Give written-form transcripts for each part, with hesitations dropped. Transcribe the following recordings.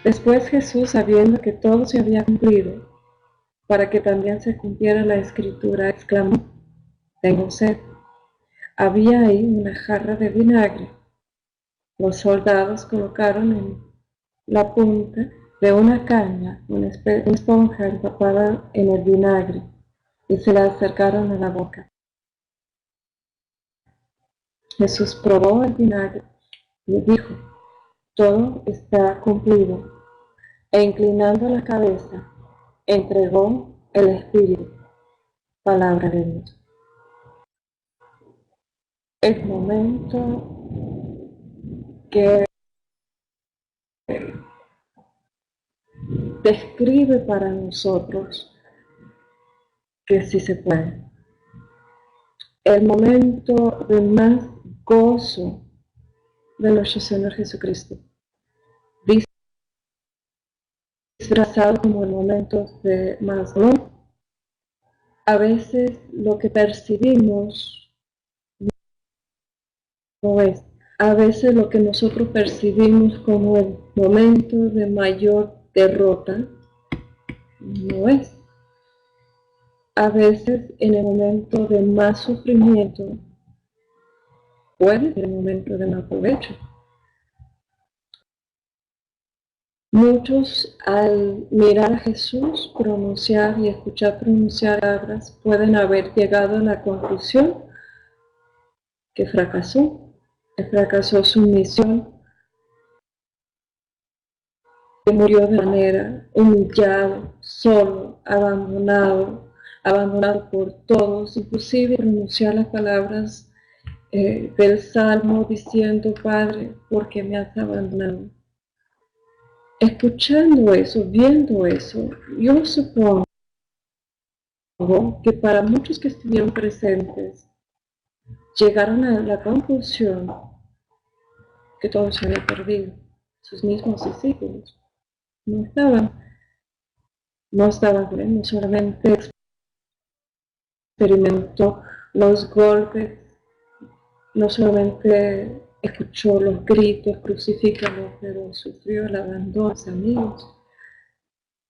Después Jesús, sabiendo que todo se había cumplido, para que también se cumpliera la escritura, exclamó: tengo sed. Había ahí una jarra de vinagre. Los soldados colocaron en la punta de una caña una esponja empapada en el vinagre y se la acercaron a la boca. Jesús probó el vinagre y dijo: todo está cumplido. E inclinando la cabeza, entregó el Espíritu. Palabra de Dios. El momento que describe para nosotros que sí se puede. El momento de más gozo de nuestro Señor Jesucristo, disfrazado como el momento de más dolor. A veces lo que percibimos no es. A veces lo que nosotros percibimos como el momento de mayor derrota no es. A veces en el momento de más sufrimiento puede ser el momento de más provecho. Muchos al mirar a Jesús pronunciar y escuchar pronunciar palabras pueden haber llegado a la conclusión que fracasó su misión, que murió de manera humillado, solo, abandonado por todos, inclusive pronunciar las palabras del Salmo diciendo: Padre, ¿por qué me has abandonado? Escuchando eso, viendo eso, yo supongo que para muchos que estuvieron presentes, llegaron a la conclusión que todo se había perdido. Sus mismos discípulos no estaban bien, no solamente experimentó los golpes, no solamente escuchó los gritos, crucifícalo, pero sufrió el abandono de sus amigos.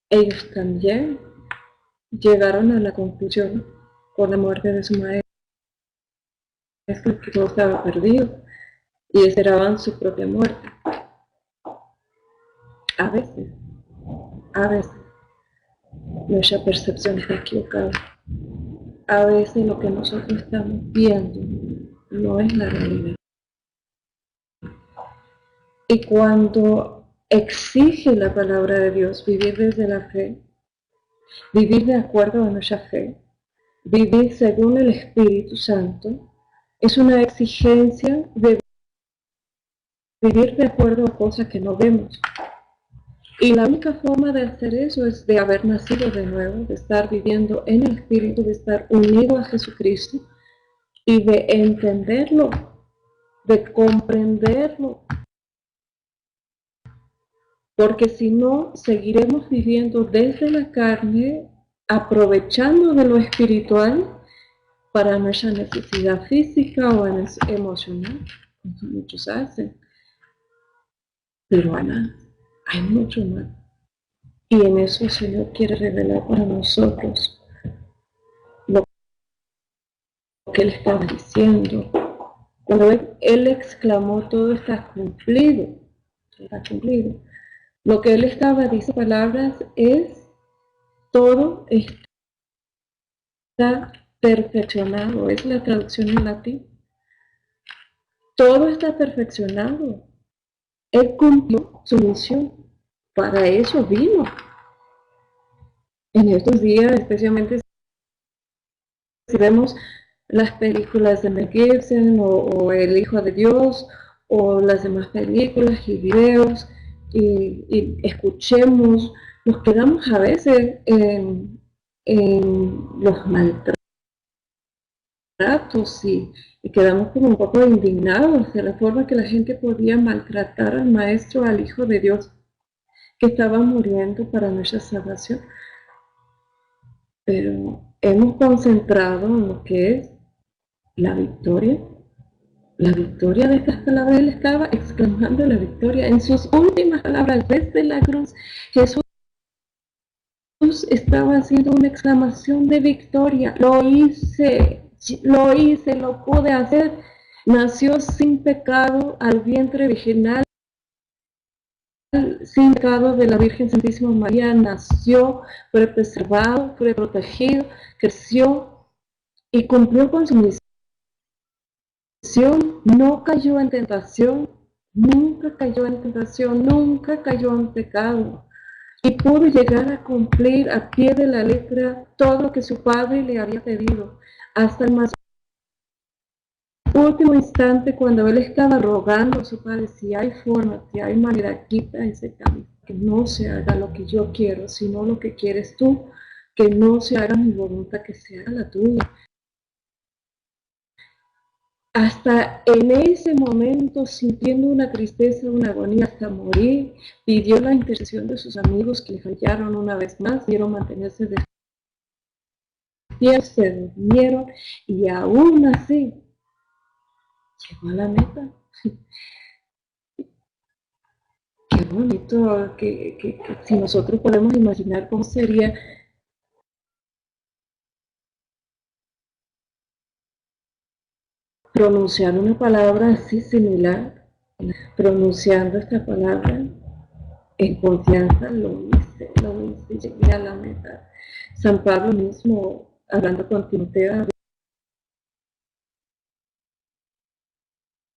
Ellos también llegaron a la conclusión, con la muerte de su maestro, que todo estaba perdido y esperaban su propia muerte. A veces, nuestra percepción está equivocada. A veces lo que nosotros estamos viendo no es la realidad. Y cuando exige la palabra de Dios vivir desde la fe, vivir de acuerdo a nuestra fe, vivir según el Espíritu Santo, es una exigencia de vivir de acuerdo a cosas que no vemos. Y la única forma de hacer eso es de haber nacido de nuevo, de estar viviendo en el Espíritu, de estar unido a Jesucristo y de entenderlo, de comprenderlo. Porque si no, seguiremos viviendo desde la carne, aprovechando de lo espiritual para nuestra necesidad física o emocional, como muchos hacen. Pero Ana, hay mucho más. Y en eso el Señor quiere revelar para nosotros lo que Él estaba diciendo. Cuando Él exclamó: todo está cumplido, lo que Él estaba diciendo palabras es: todo está perfeccionado, es la traducción en latín. Todo está perfeccionado. Él cumplió su misión. Para eso vino. En estos días, especialmente si vemos las películas de Mel Gibson o El Hijo de Dios o las demás películas y videos y escuchemos, nos quedamos a veces en los maltratos y quedamos como un poco indignados de la forma que la gente podía maltratar al Maestro, al Hijo de Dios, que estaba muriendo para nuestra salvación. Pero hemos concentrado en lo que es la victoria, La victoria de estas palabras, él estaba exclamando la victoria en sus últimas palabras desde la cruz. Jesús estaba haciendo una exclamación de victoria. Lo hice, lo pude hacer. Nació sin pecado al vientre virginal, sin pecado de la Virgen Santísima María. Nació, fue preservado, fue protegido, creció y cumplió con su misión. No cayó en tentación, nunca cayó en tentación, nunca cayó en pecado. Y pudo llegar a cumplir a pie de la letra todo lo que su padre le había pedido, hasta el más último instante cuando él estaba rogando a su padre, si hay forma, si hay manera, quita ese cambio, que no se haga lo que yo quiero, sino lo que quieres tú, que no se haga mi voluntad, que se haga la tuya. Hasta en ese momento, sintiendo una tristeza, una agonía hasta morir, pidió la intercesión de sus amigos que le fallaron una vez más, dieron mantenerse despiertos, se durmieron y aún así llegó a la meta. Qué bonito que si nosotros podemos imaginar cómo sería pronunciar una palabra así similar, pronunciando esta palabra en confianza, lo hice, llegué a la meta. San Pablo mismo, hablando con Timoteo,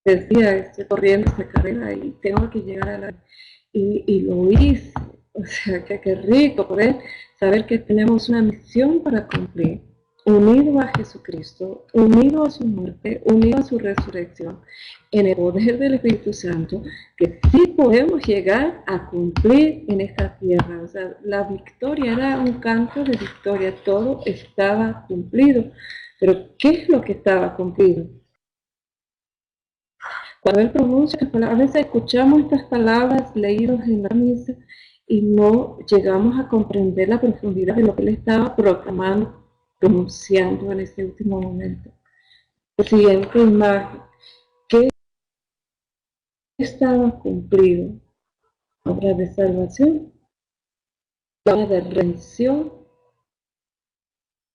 decía, estoy corriendo esta carrera y tengo que llegar a la... Y lo hice. O sea, que qué rico poder saber que tenemos una misión para cumplir, unido a Jesucristo, unido a su muerte, unido a su resurrección, en el poder del Espíritu Santo, que sí podemos llegar a cumplir en esta tierra. O sea, la victoria era un canto de victoria, todo estaba cumplido. Pero ¿qué es lo que estaba cumplido? Cuando él pronuncia estas palabras, a veces escuchamos estas palabras leídas en la misa y no llegamos a comprender la profundidad de lo que él estaba proclamando, pronunciando en ese último momento. La siguiente imagen, ¿qué estaba cumplido? Obra de salvación, obra de redención.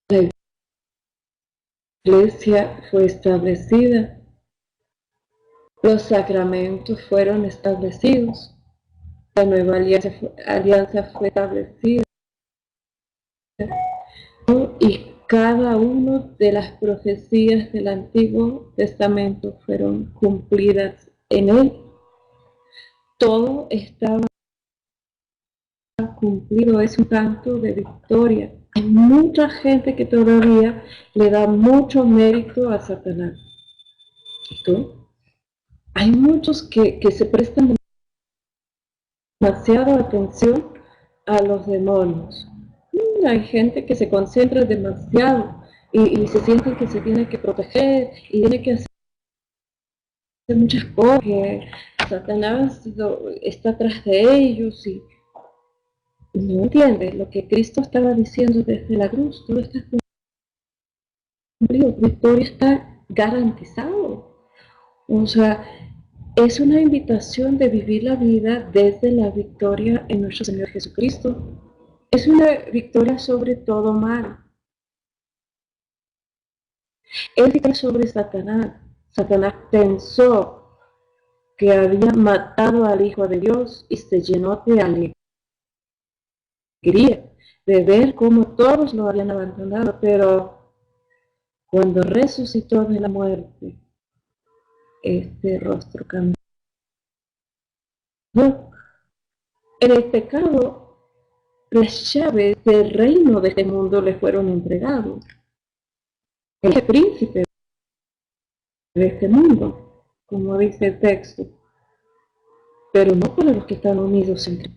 La iglesia fue establecida, los sacramentos fueron establecidos, la nueva alianza fue establecida y cada una de las profecías del Antiguo Testamento fueron cumplidas en él. Todo estaba cumplido, es un canto de victoria. Hay mucha gente que todavía le da mucho mérito a Satanás. ¿Y tú? Hay muchos que se prestan demasiada atención a los demonios. Hay gente que se concentra demasiado y se siente que se tiene que proteger y tiene que hacer muchas cosas, que Satanás está atrás de ellos y no entiende lo que Cristo estaba diciendo desde la cruz. Todo está cumplido, victoria está garantizado. O sea, es una invitación de vivir la vida desde la victoria en nuestro Señor Jesucristo. Es una victoria sobre todo mal. Es victoria sobre Satanás. Satanás pensó que había matado al Hijo de Dios y se llenó de alegría de ver cómo todos lo habían abandonado, pero cuando resucitó de la muerte, este rostro cambió. En el pecado, las llaves del reino de este mundo le fueron entregadas. El príncipe de este mundo, como dice el texto, pero no para los que están unidos entre.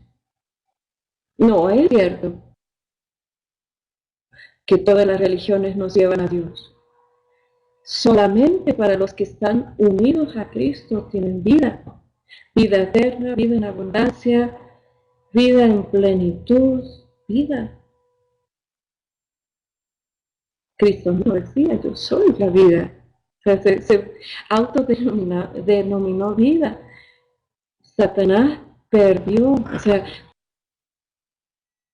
No es cierto que todas las religiones nos llevan a Dios. Solamente para los que están unidos a Cristo tienen vida. Vida eterna, vida en abundancia, vida en plenitud, vida. Cristo no decía, yo soy la vida. Se autodenominó vida. Satanás perdió, o sea,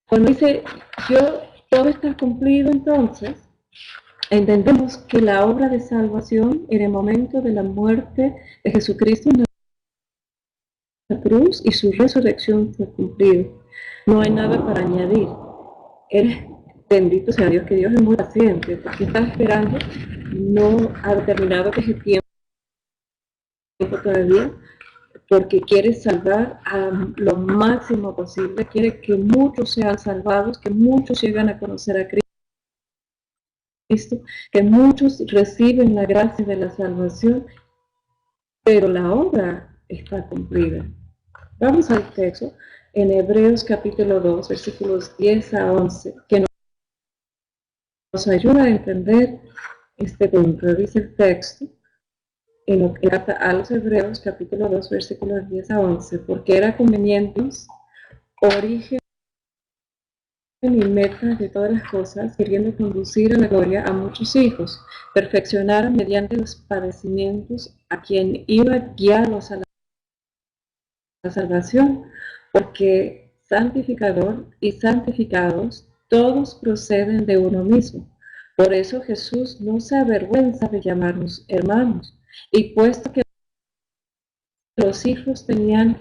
cuando dice, todo está cumplido, entonces, entendemos que la obra de salvación en el momento de la muerte de Jesucristo en la cruz y su resurrección fue cumplido. No hay nada para añadir. Eres bendito sea Dios, que Dios es muy paciente, porque está esperando, no ha determinado que es el tiempo todavía, porque quiere salvar a lo máximo posible, quiere que muchos sean salvados, que muchos lleguen a conocer a Cristo, que muchos reciben la gracia de la salvación, pero la obra está cumplida. Vamos al texto en Hebreos capítulo 2, versículos 10 a 11, que nos ayuda a entender este punto. Dice el texto en la carta a los Hebreos capítulo 2, versículos 10 a 11, porque era conveniente origen y meta de todas las cosas, queriendo conducir a la gloria a muchos hijos, perfeccionar mediante los padecimientos a quien iba a guiarlos a la salvación, porque santificador y santificados todos proceden de uno mismo. Por eso Jesús no se avergüenza de llamarnos hermanos, y puesto que los hijos tenían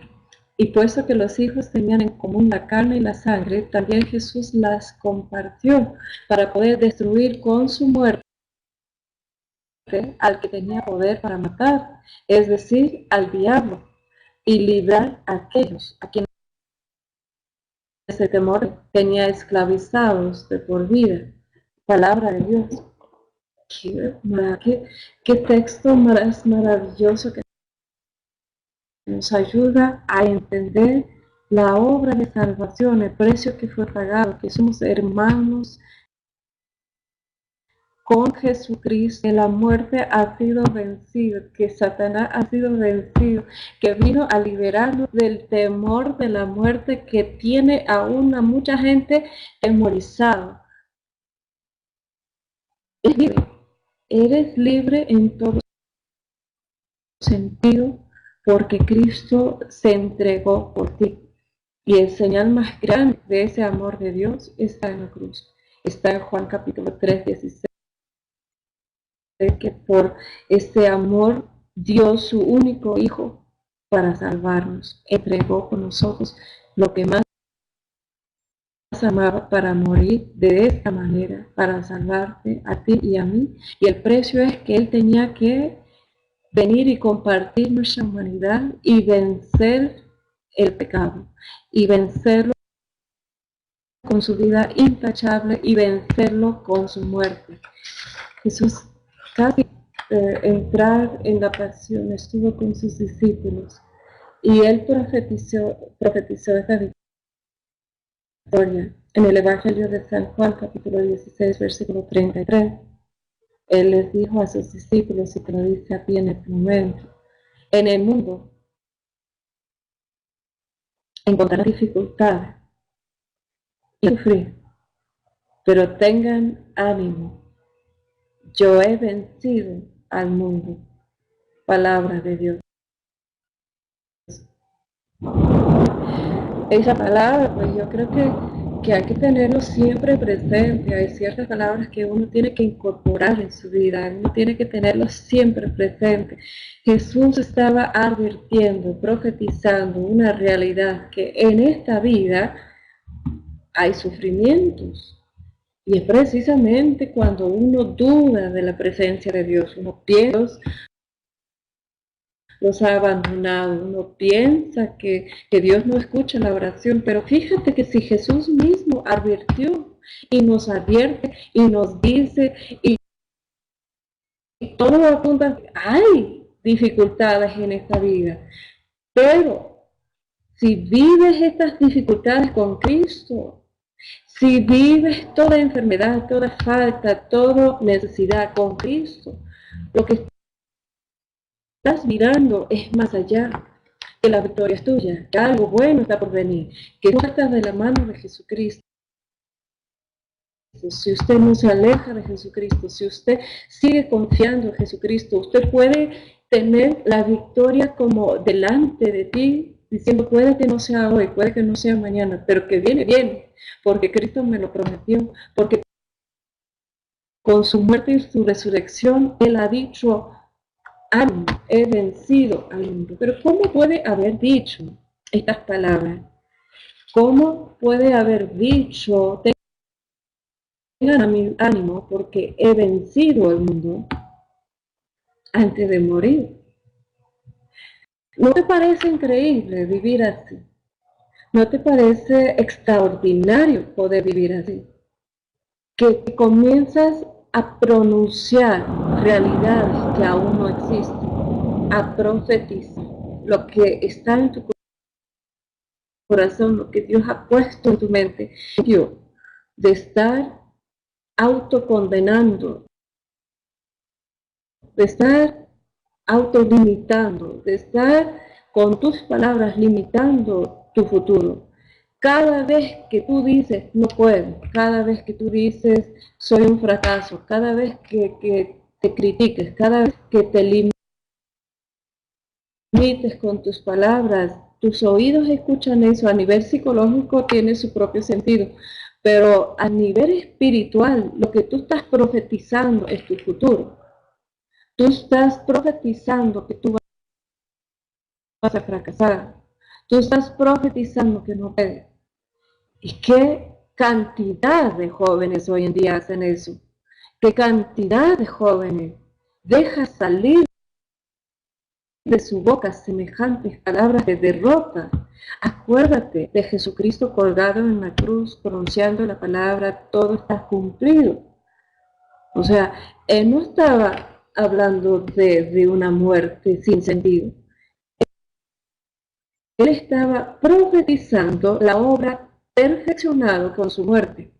en común la carne y la sangre, también Jesús las compartió para poder destruir con su muerte al que tenía poder para matar, es decir, al diablo, y librar a aquellos a quienes el temor tenía esclavizados de por vida. Palabra de Dios. Qué texto más maravilloso que nos ayuda a entender la obra de salvación, el precio que fue pagado, que somos hermanos con Jesucristo, que la muerte ha sido vencida, que Satanás ha sido vencido, que vino a liberarnos del temor de la muerte que tiene aún a mucha gente temorizada. Eres libre en todo sentido porque Cristo se entregó por ti. Y el señal más grande de ese amor de Dios está en la cruz. Está en Juan capítulo 3, 16, que por ese amor dio su único Hijo para salvarnos. Entregó por nosotros lo que más amaba para morir de esta manera, para salvarte a ti y a mí. Y el precio es que Él tenía que venir y compartir nuestra humanidad y vencer el pecado y vencerlo con su vida intachable y vencerlo con su muerte. Jesús casi entrar en la pasión estuvo con sus discípulos y él profetizó esta victoria en el Evangelio de San Juan capítulo 16 versículo 33. Él les dijo a sus discípulos, y te lo dice a ti en este momento: en el mundo encontrarán dificultades y sufrir, pero tengan ánimo, yo he vencido al mundo. Palabra de Dios. Esa palabra, pues yo creo que hay que tenerlo siempre presente. Hay ciertas palabras que uno tiene que incorporar en su vida, uno tiene que tenerlo siempre presente. Jesús estaba advirtiendo, profetizando una realidad, que en esta vida hay sufrimientos. Y es precisamente cuando uno duda de la presencia de Dios, uno piensa los ha abandonado, uno piensa que Dios no escucha la oración, pero fíjate que si Jesús mismo advirtió y nos advierte y nos dice, y todo apunta, hay dificultades en esta vida, pero si vives estas dificultades con Cristo, si vives toda enfermedad, toda falta, toda necesidad con Cristo, lo que estás mirando es más allá, que la victoria es tuya, que algo bueno está por venir, que tú estás de la mano de Jesucristo si usted no se aleja de Jesucristo, si usted sigue confiando en Jesucristo, usted puede tener la victoria como delante de ti, diciendo, puede que no sea hoy, puede que no sea mañana, pero que viene, viene, porque Cristo me lo prometió, porque con su muerte y su resurrección, Él ha dicho, ánimo, he vencido al mundo. Pero ¿cómo puede haber dicho estas palabras? ¿Cómo puede haber dicho, tengan ánimo porque he vencido al mundo antes de morir? ¿No te parece increíble vivir así? ¿No te parece extraordinario poder vivir así? Que comienzas a pronunciar realidades que aún no existen, a profetizar lo que está en tu corazón, lo que Dios ha puesto en tu mente, de estar autocondenando, de estar autolimitando, de estar con tus palabras limitando tu futuro. Cada vez que tú dices no puedo, cada vez que tú dices soy un fracaso, cada vez que te critiques, cada vez que te limites con tus palabras, tus oídos escuchan eso. A nivel psicológico tiene su propio sentido, pero a nivel espiritual lo que tú estás profetizando es tu futuro. Tú estás profetizando que tú vas a fracasar. Tú estás profetizando que no puedes. ¿Y qué cantidad de jóvenes hoy en día hacen eso? ¿Qué cantidad de jóvenes deja salir de su boca semejantes palabras de derrota? Acuérdate de Jesucristo colgado en la cruz, pronunciando la palabra, todo está cumplido. O sea, Él no estaba hablando de una muerte sin sentido. Él estaba profetizando la obra perfeccionada con su muerte.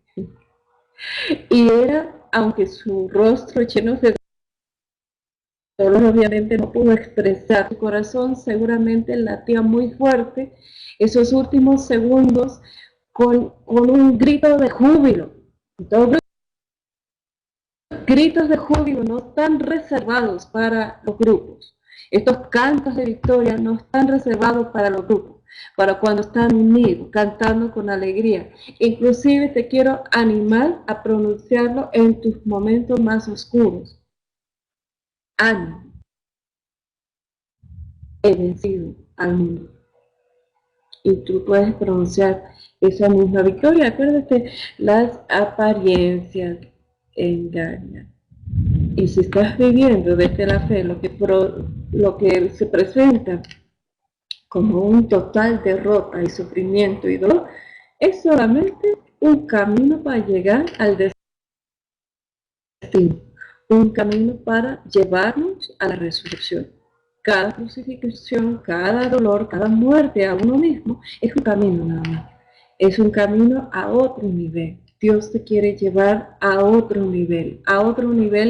Y era, aunque su rostro lleno de dolor obviamente no pudo expresar, su corazón seguramente latía muy fuerte esos últimos segundos con un grito de júbilo. Entonces, gritos de júbilo no están reservados para los grupos. Estos cantos de victoria no están reservados para los grupos, para cuando están unidos, cantando con alegría. Inclusive te quiero animar a pronunciarlo en tus momentos más oscuros. Ánimo, he vencido al mundo. Y tú puedes pronunciar esa misma victoria. Acuérdate, las apariencias engañan. Y si estás viviendo desde la fe lo que se presenta como un total derrota y sufrimiento y dolor, es solamente un camino para llegar al destino, un camino para llevarnos a la resurrección. Cada crucifixión, cada dolor, cada muerte a uno mismo es un camino nada más. Es un camino a otro nivel. Dios te quiere llevar a otro nivel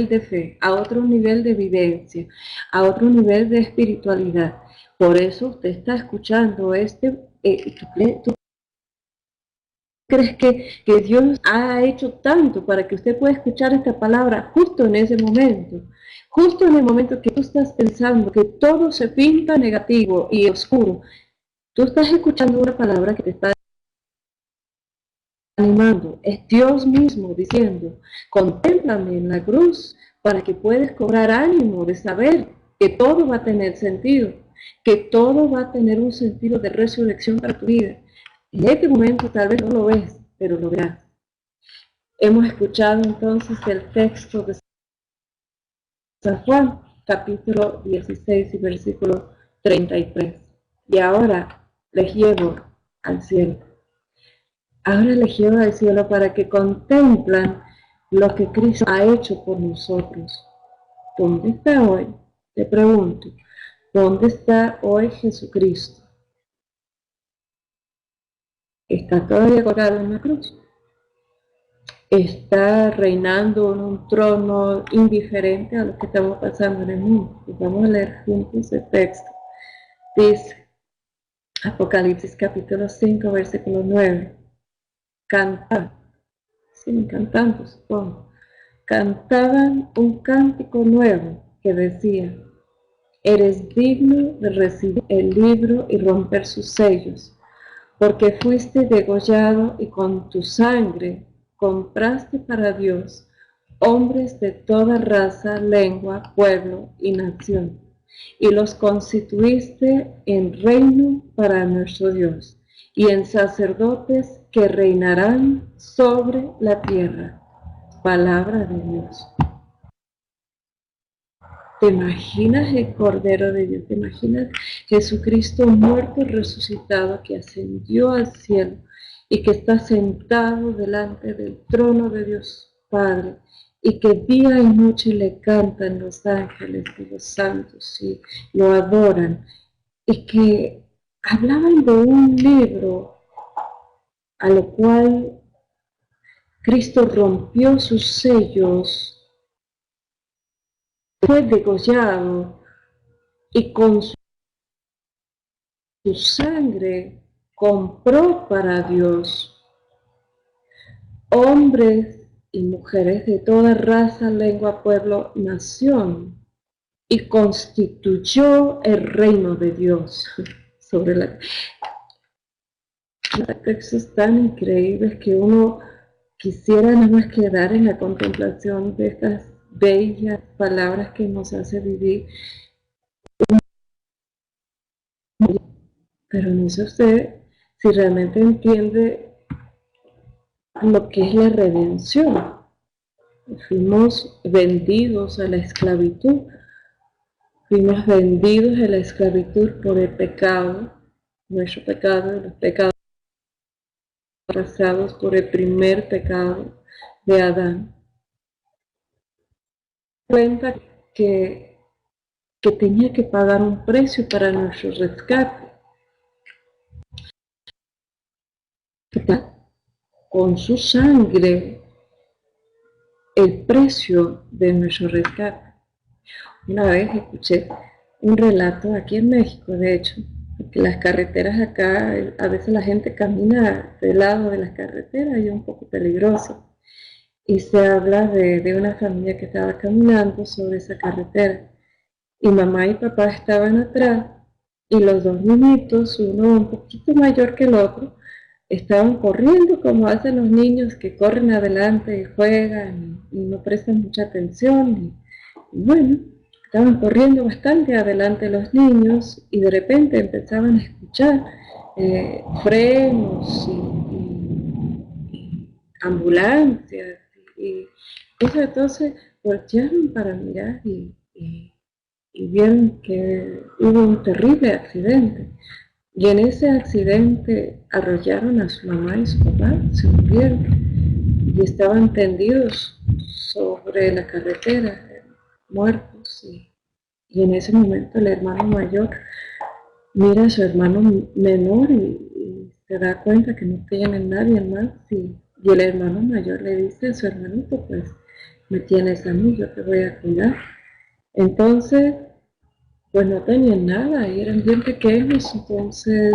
de fe, a otro nivel de vivencia, a otro nivel de espiritualidad. Por eso usted está escuchando ¿tú crees que Dios ha hecho tanto para que usted pueda escuchar esta palabra justo en ese momento? Justo en el momento que tú estás pensando que todo se pinta negativo y oscuro, tú estás escuchando una palabra que te está animando. Es Dios mismo diciendo, contémplame en la cruz para que puedas cobrar ánimo de saber que todo va a tener sentido, que todo va a tener un sentido de resurrección para tu vida. En este momento tal vez no lo ves, pero lo verás. Hemos escuchado entonces el texto de San Juan, capítulo 16 y versículo 33. Y ahora les llevo al cielo. Ahora les llevo al cielo para que contemplan lo que Cristo ha hecho por nosotros. ¿Dónde está hoy? Te pregunto, ¿dónde está hoy Jesucristo? ¿Está todavía colgado en la cruz? ¿Está reinando en un trono indiferente a lo que estamos pasando en el mundo? Pues vamos a leer juntos el texto. Dice Apocalipsis capítulo 5, versículo 9. Cantad, siguen cantando, supongo, cantaban un cántico nuevo que decía: eres digno de recibir el libro y romper sus sellos, porque fuiste degollado y con tu sangre compraste para Dios hombres de toda raza, lengua, pueblo y nación, y los constituiste en reino para nuestro Dios, y en sacerdotes que reinarán sobre la tierra. Palabra de Dios. ¿Te imaginas el Cordero de Dios? ¿Te imaginas Jesucristo muerto y resucitado que ascendió al cielo y que está sentado delante del trono de Dios Padre y que día y noche le cantan los ángeles y los santos y lo adoran, y que hablaban de un libro a lo cual Cristo rompió sus sellos, fue degollado y con su sangre compró para Dios hombres y mujeres de toda raza, lengua, pueblo, nación, y constituyó el reino de Dios sobre la textos tan increíbles que uno quisiera nada más quedar en la contemplación de estas bellas palabras que nos hace vivir. Pero no sé usted si realmente entiende lo que es la redención. Fuimos vendidos a la esclavitud, fuimos vendidos a la esclavitud por el pecado, nuestro pecado, los pecados arrastrados por el primer pecado de Adán. Cuenta que tenía que pagar un precio para nuestro rescate. Con su sangre el precio de nuestro rescate. Una vez escuché un relato aquí en México, de hecho, que las carreteras acá, a veces la gente camina del lado de las carreteras y es un poco peligroso. Y se habla de una familia que estaba caminando sobre esa carretera. Y mamá y papá estaban atrás y los dos niñitos, uno un poquito mayor que el otro, estaban corriendo como hacen los niños que corren adelante y juegan y no prestan mucha atención. Y bueno, estaban corriendo bastante adelante los niños y de repente empezaban a escuchar frenos y ambulancias. Y ellos entonces voltearon para mirar y vieron que hubo un terrible accidente. Y en ese accidente arrollaron a su mamá y su papá, se murieron y estaban tendidos sobre la carretera, muertos. Y en ese momento el hermano mayor mira a su hermano menor y se da cuenta que no tiene nadie más. Y el hermano mayor le dice a su hermanito: pues me tienes a mí, yo te voy a cuidar. Entonces, pues no tenían nada y eran bien pequeños, entonces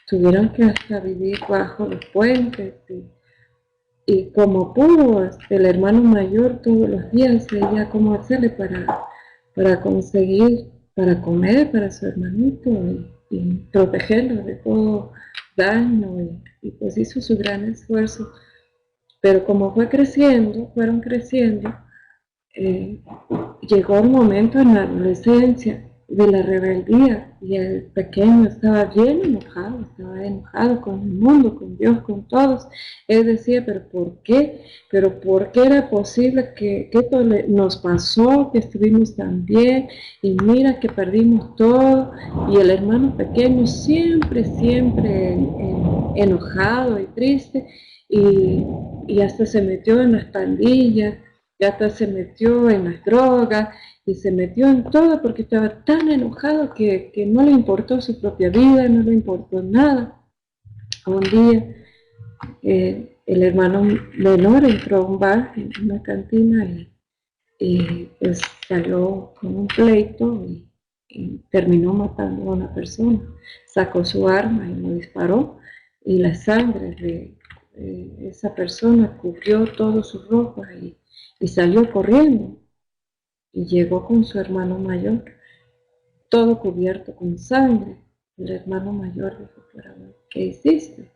tuvieron que hasta vivir bajo los puentes y como pudo, el hermano mayor todos los días veía cómo hacerle para conseguir, para comer para su hermanito y protegerlo de todo daño y pues hizo su gran esfuerzo. Pero como fueron creciendo, llegó el momento en la adolescencia de la rebeldía y el pequeño estaba bien enojado, estaba enojado con el mundo, con Dios, con todos. Él decía: pero ¿por qué? ¿Pero por qué era posible que esto nos pasó, que estuvimos tan bien y mira que perdimos todo? Y el hermano pequeño siempre enojado y triste y hasta se metió en las pandillas, y hasta se metió en las drogas y se metió en todo porque estaba tan enojado que no le importó su propia vida, no le importó nada. Un día el hermano menor entró a un bar, en una cantina, y pues salió con un pleito y terminó matando a una persona. Sacó su arma y lo disparó y la sangre esa persona cubrió todas sus ropas y salió corriendo y llegó con su hermano mayor, todo cubierto con sangre. El hermano mayor dijo, pero ¿qué hiciste?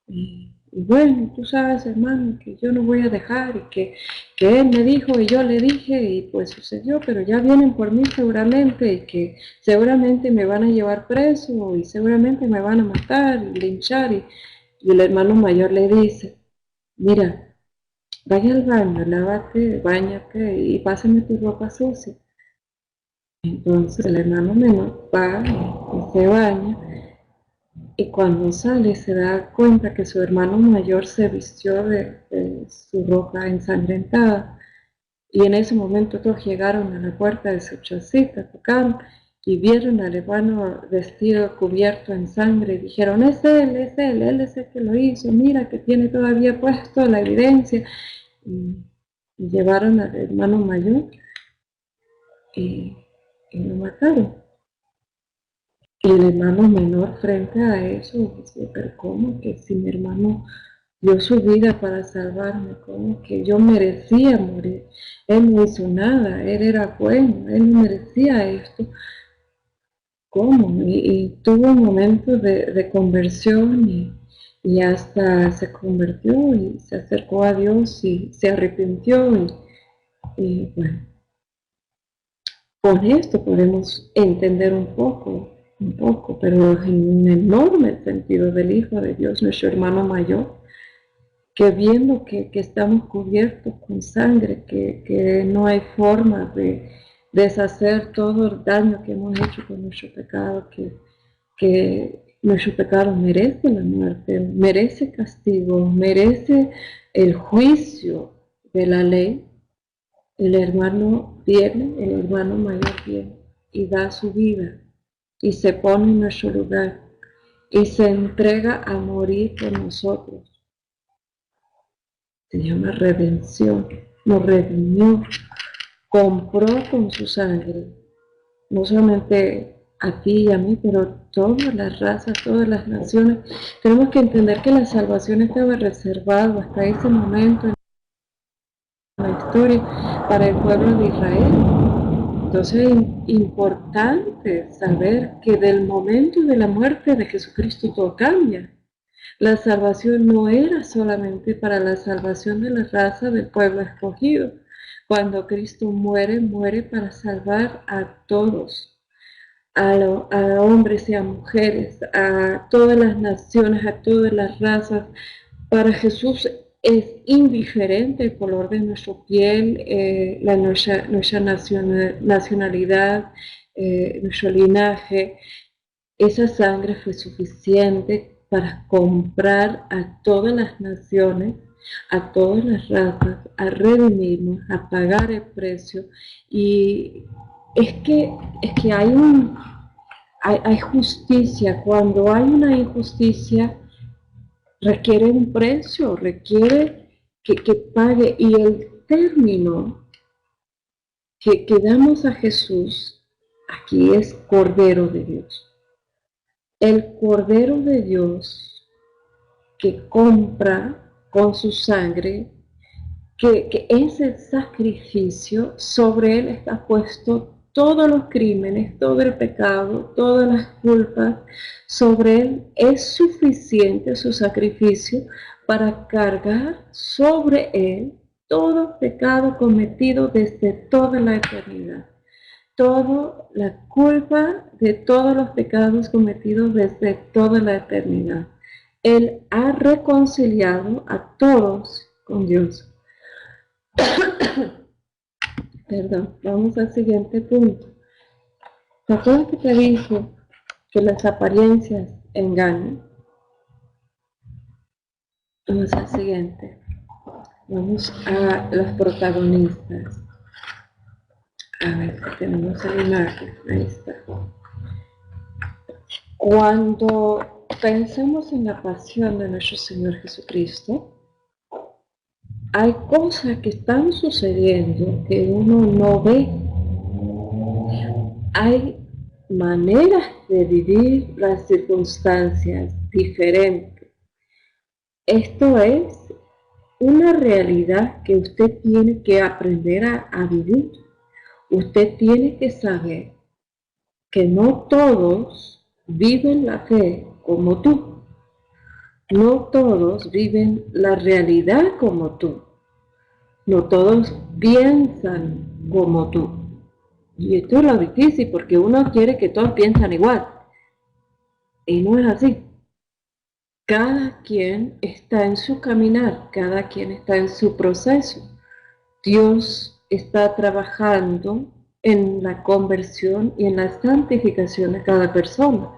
Y bueno, tú sabes, hermano, que yo no voy a dejar y que él me dijo y yo le dije y pues sucedió, pero ya vienen por mí seguramente y que seguramente me van a llevar preso y seguramente me van a matar y linchar. Y el hermano mayor le dice, mira, vaya al baño, lávate, báñate y pásame tu ropa sucia. Entonces el hermano menor va y se baña. Y cuando sale se da cuenta que su hermano mayor se vistió de su ropa ensangrentada. Y en ese momento todos llegaron a la puerta de su chocita, tocaron y vieron al hermano vestido cubierto en sangre y dijeron, él es el que lo hizo, mira que tiene todavía puesto la evidencia. Y llevaron al hermano mayor y, y lo mataron. Y el hermano menor frente a eso dice, pero ¿cómo que si mi hermano dio su vida para salvarme? ¿Cómo que yo merecía morir? Él no hizo nada, él era bueno, él no merecía esto. ¿Cómo? Y tuvo un momento de conversión y hasta se convirtió y se acercó a Dios y se arrepintió y bueno, con esto podemos entender un poco, pero en un enorme sentido del Hijo de Dios, nuestro hermano mayor, que viendo que estamos cubiertos con sangre, que no hay forma de deshacer todo el daño que hemos hecho con nuestro pecado, que nuestro pecado merece la muerte, merece castigo, merece el juicio de la ley. El hermano viene, el hermano mayor viene y da su vida y se pone en nuestro lugar y se entrega a morir por nosotros. Se llama redención, nos redimió, compró con su sangre, no solamente a ti y a mí, pero todas las razas, todas las naciones. Tenemos que entender que la salvación estaba reservada hasta ese momento en la historia para el pueblo de Israel. Entonces es importante saber que del momento de la muerte de Jesucristo todo cambia. La salvación no era solamente para la salvación de la raza del pueblo escogido. Cuando Cristo muere, muere para salvar a todos, a hombres y a mujeres, a todas las naciones, a todas las razas. Para Jesús es indiferente el color de nuestra piel, nuestra nacionalidad, nuestro linaje. Esa sangre fue suficiente para comprar a todas las naciones, a todas las razas, a redimirnos, a pagar el precio. Y es que hay justicia. Cuando hay una injusticia, requiere un precio, requiere que pague. Y el término que damos a Jesús aquí es Cordero de Dios. El Cordero de Dios que compra con su sangre, que ese sacrificio, sobre él está puesto todos los crímenes, todo el pecado, todas las culpas, sobre él es suficiente su sacrificio para cargar sobre él todo pecado cometido desde toda la eternidad. Toda la culpa de todos los pecados cometidos desde toda la eternidad. Él ha reconciliado a todos con Dios. Perdón, vamos al siguiente punto. ¿Te acuerdas que te dije que las apariencias engañan? Vamos al siguiente. Vamos a los protagonistas. A ver, tenemos la imagen. Ahí está. Cuando pensamos en la pasión de nuestro Señor Jesucristo, hay cosas que están sucediendo que uno no ve. Hay maneras de vivir las circunstancias diferentes. Esto es una realidad que usted tiene que aprender a vivir. Usted tiene que saber que no todos viven la fe como tú. No todos viven la realidad como tú. No todos piensan como tú. Y esto es lo difícil porque uno quiere que todos piensen igual. Y no es así. Cada quien está en su caminar, cada quien está en su proceso. Dios está trabajando en la conversión y en la santificación de cada persona,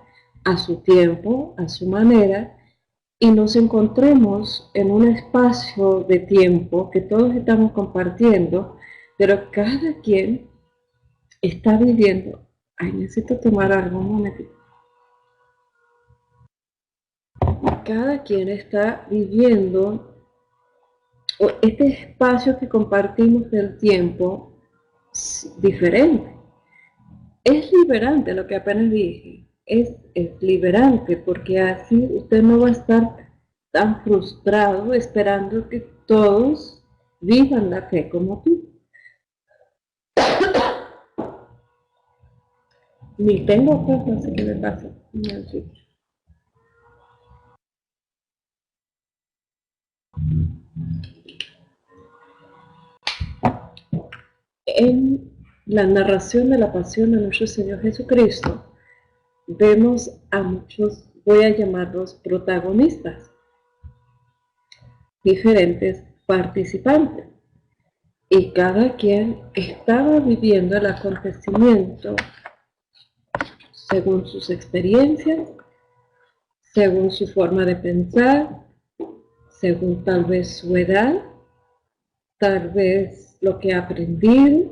a su tiempo, a su manera, y nos encontremos en un espacio de tiempo que todos estamos compartiendo, pero cada quien está viviendo. Ay, necesito tomar algo, un momentito. Cada quien está viviendo este espacio que compartimos del tiempo diferente. Es liberante lo que apenas dije, es liberante porque así usted no va a estar tan frustrado esperando que todos vivan la fe como tú. Ni tengo fe, así que me pasa. En la narración de la pasión de nuestro Señor Jesucristo, vemos a muchos, voy a llamarlos protagonistas, diferentes participantes. Y cada quien estaba viviendo el acontecimiento según sus experiencias, según su forma de pensar, según tal vez su edad, tal vez lo que ha aprendido,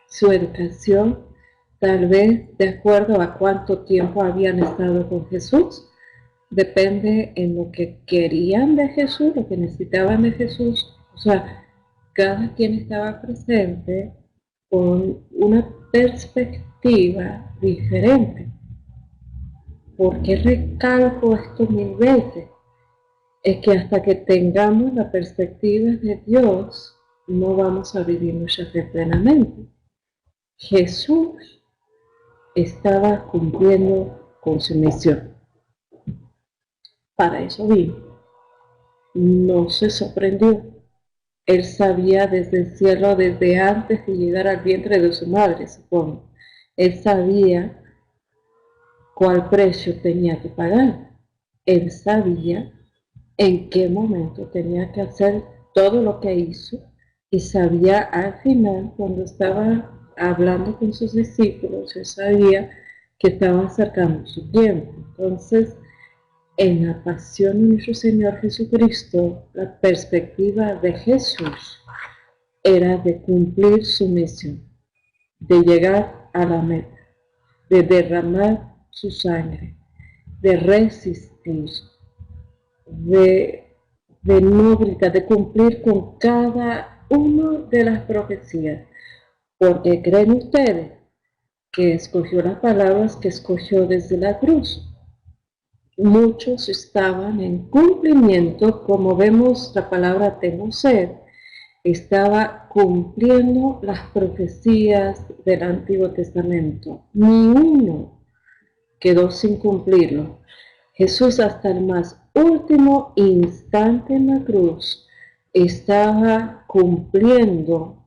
su educación, tal vez de acuerdo a cuánto tiempo habían estado con Jesús. Depende en lo que querían de Jesús, lo que necesitaban de Jesús. O sea, cada quien estaba presente con una perspectiva diferente. ¿Por qué recalco esto mil veces? Es que hasta que tengamos la perspectiva de Dios, no vamos a vivir nuestra fe plenamente. Jesús estaba cumpliendo con su misión. Para eso vino. No se sorprendió. Él sabía desde el cielo, desde antes de llegar al vientre de su madre, supongo. Él sabía cuál precio tenía que pagar. Él sabía en qué momento tenía que hacer todo lo que hizo y sabía al final, cuando estaba hablando con sus discípulos, él sabía que estaba acercando su tiempo. Entonces, en la pasión de nuestro Señor Jesucristo, la perspectiva de Jesús era de cumplir su misión, de llegar a la meta, de derramar su sangre, de resistir, de no gritar, de cumplir con cada una de las profecías. Porque creen ustedes que escogió las palabras que escogió desde la cruz. Muchos estaban en cumplimiento, como vemos la palabra temoser, estaba cumpliendo las profecías del Antiguo Testamento. Ni uno quedó sin cumplirlo. Jesús hasta el más último instante en la cruz estaba cumpliendo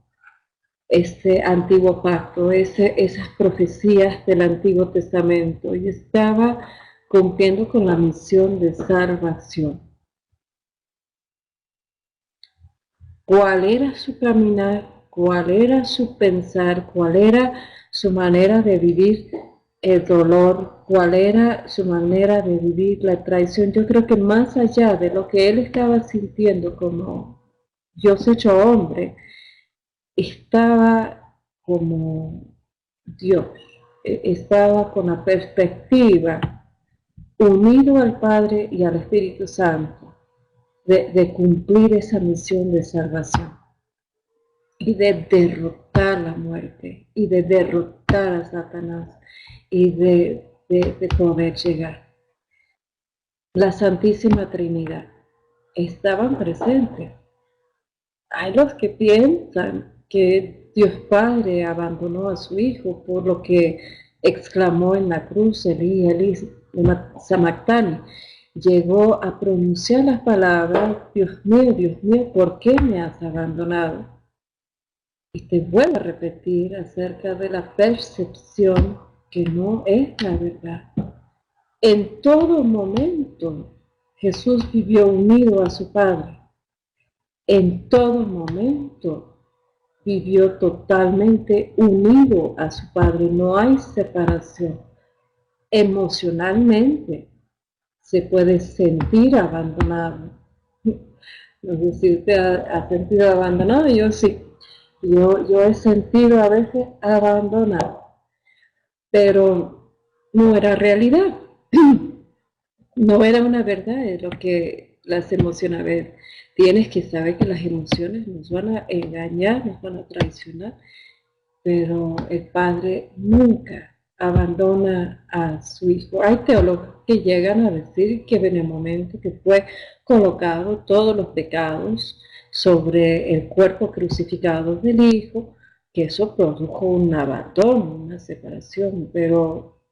este antiguo pacto, esas profecías del Antiguo Testamento, y estaba cumpliendo con la misión de salvación. ¿Cuál era su caminar? ¿Cuál era su pensar? ¿Cuál era su manera de vivir el dolor? ¿Cuál era su manera de vivir la traición? Yo creo que más allá de lo que él estaba sintiendo como Dios hecho hombre, estaba como Dios, estaba con la perspectiva unido al Padre y al Espíritu Santo de cumplir esa misión de salvación y de derrotar la muerte y de derrotar a Satanás y de poder llegar. La Santísima Trinidad. estaban presentes. Hay los que piensan que Dios Padre abandonó a su Hijo, por lo que exclamó en la cruz, Elí, Elí, sabactani. Llegó a pronunciar las palabras, Dios mío, ¿por qué me has abandonado? Y te vuelvo a repetir acerca de la percepción que no es la verdad. En todo momento Jesús vivió unido a su Padre. En todo momento vivió totalmente unido a su Padre. No hay separación. Emocionalmente se puede sentir abandonado. No sé si usted ha sentido abandonado, yo sí. Yo he sentido a veces abandonado, pero no era realidad. No era una verdad, es lo que las emociones, a ver, tienes que saber que las emociones nos van a engañar, nos van a traicionar, pero el Padre nunca abandona a su Hijo. Hay teólogos que llegan a decir que en el momento que fue colocado todos los pecados sobre el cuerpo crucificado del Hijo, que eso produjo un abandono, una separación, pero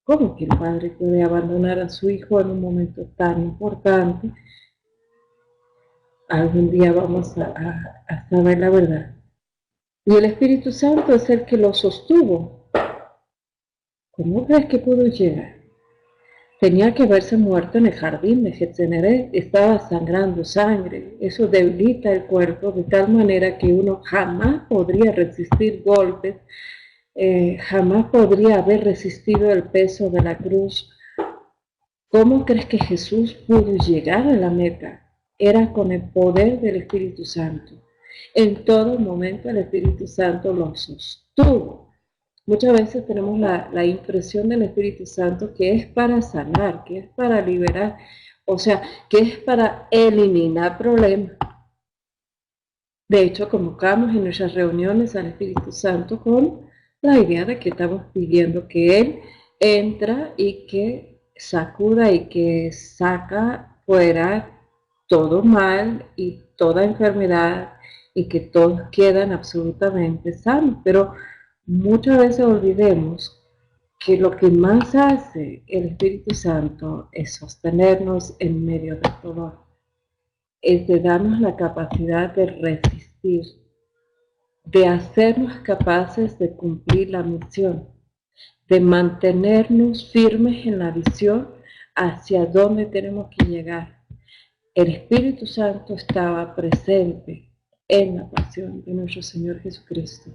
¿cómo que el Padre puede abandonar a su Hijo en un momento tan importante? Algún día vamos a saber la verdad. Y el Espíritu Santo es el que lo sostuvo. ¿Cómo crees que pudo llegar? Tenía que haberse muerto en el jardín de Getsemaní, estaba sangrando sangre. Eso debilita el cuerpo de tal manera que uno jamás podría resistir golpes, jamás podría haber resistido el peso de la cruz. ¿Cómo crees que Jesús pudo llegar a la meta? Era con el poder del Espíritu Santo. En todo momento el Espíritu Santo lo sostuvo. Muchas veces tenemos la impresión del Espíritu Santo que es para sanar, que es para liberar, o sea, que es para eliminar problemas. De hecho, convocamos en nuestras reuniones al Espíritu Santo con la idea de que estamos pidiendo que Él entra y que sacuda y que saca fuera todo mal y toda enfermedad y que todos quedan absolutamente sanos. Pero muchas veces olvidemos que lo que más hace el Espíritu Santo es sostenernos en medio del dolor, es de darnos la capacidad de resistir, de hacernos capaces de cumplir la misión, de mantenernos firmes en la visión hacia dónde tenemos que llegar. El Espíritu Santo estaba presente en la pasión de nuestro Señor Jesucristo.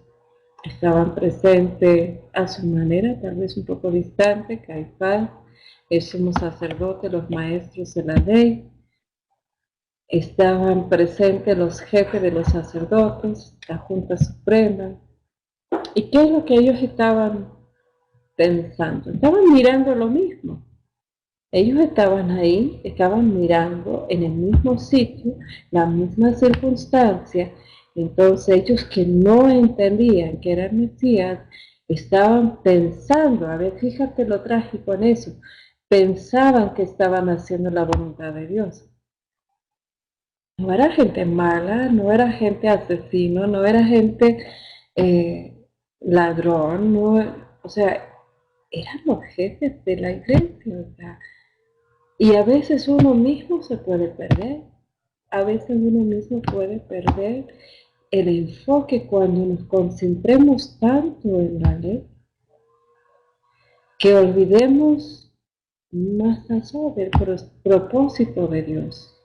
Estaban presentes a su manera, tal vez un poco distante, Caifás, el sumo sacerdote, los maestros de la ley. Estaban presentes los jefes de los sacerdotes, la Junta Suprema. ¿Y qué es lo que ellos estaban pensando? Estaban mirando lo mismo. Ellos estaban ahí, estaban mirando en el mismo sitio, la misma circunstancia. Entonces ellos que no entendían que era el Mesías, estaban pensando, a ver, fíjate lo trágico en eso, pensaban que estaban haciendo la voluntad de Dios. No era gente mala, no era gente asesino, no era gente ladrón, no, o sea, eran los jefes de la iglesia, o sea, y a veces uno mismo se puede perder, a veces uno mismo puede perder el enfoque cuando nos concentremos tanto en la ley, que olvidemos más allá del propósito de Dios,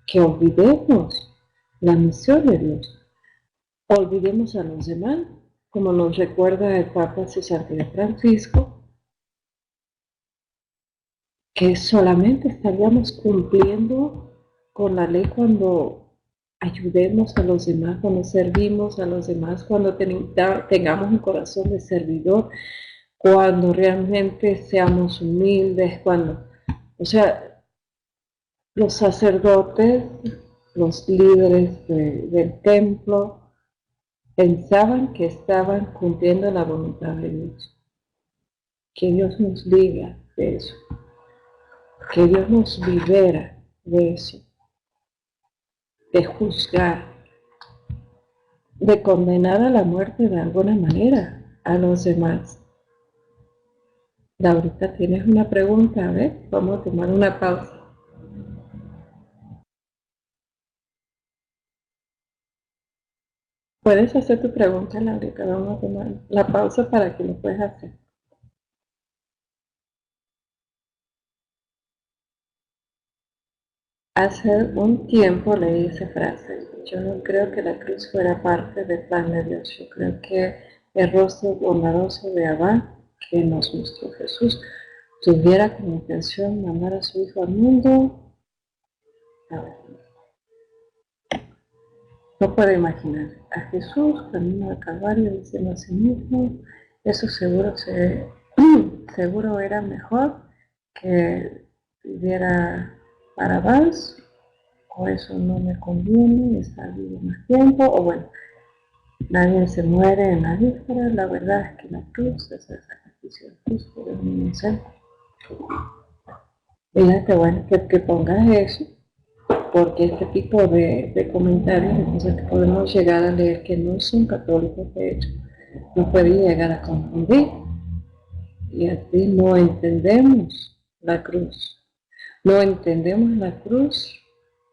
que olvidemos la misión de Dios, olvidemos a los demás, como nos recuerda el Papa Su Santidad Francisco, que solamente estaríamos cumpliendo con la ley cuando ayudemos a los demás, cuando servimos a los demás, cuando tengamos un corazón de servidor, cuando realmente seamos humildes, cuando, o sea, los sacerdotes, los líderes del templo, pensaban que estaban cumpliendo la voluntad de Dios. Que Dios nos liga de eso, que Dios nos libera de eso. de juzgar, de condenar a la muerte de alguna manera a los demás. Laurita, ¿tienes una pregunta? A ver, vamos a tomar una pausa. Puedes hacer tu pregunta, Laurita. Vamos a tomar la pausa para que lo puedas hacer. Hace un tiempo leí esa frase. Yo no creo que la cruz fuera parte del plan de Dios. Yo creo que el rostro bondadoso de Abba, que nos mostró Jesús, tuviera como intención mandar a su Hijo al mundo. A ver, no puedo imaginar a Jesús camino al Calvario diciendo a sí mismo, eso seguro era mejor que viviera Barrabás, o eso no me conviene, estar vivo más tiempo, o bueno, nadie se muere en la víspera, la verdad es que la cruz es el sacrificio de Jesús por el inocente. Fíjate, bueno, que pongas eso, porque este tipo de comentarios, entonces podemos llegar a leer que no son católicos, de hecho, nos pueden llegar a confundir, y así no entendemos la cruz. No entendemos la cruz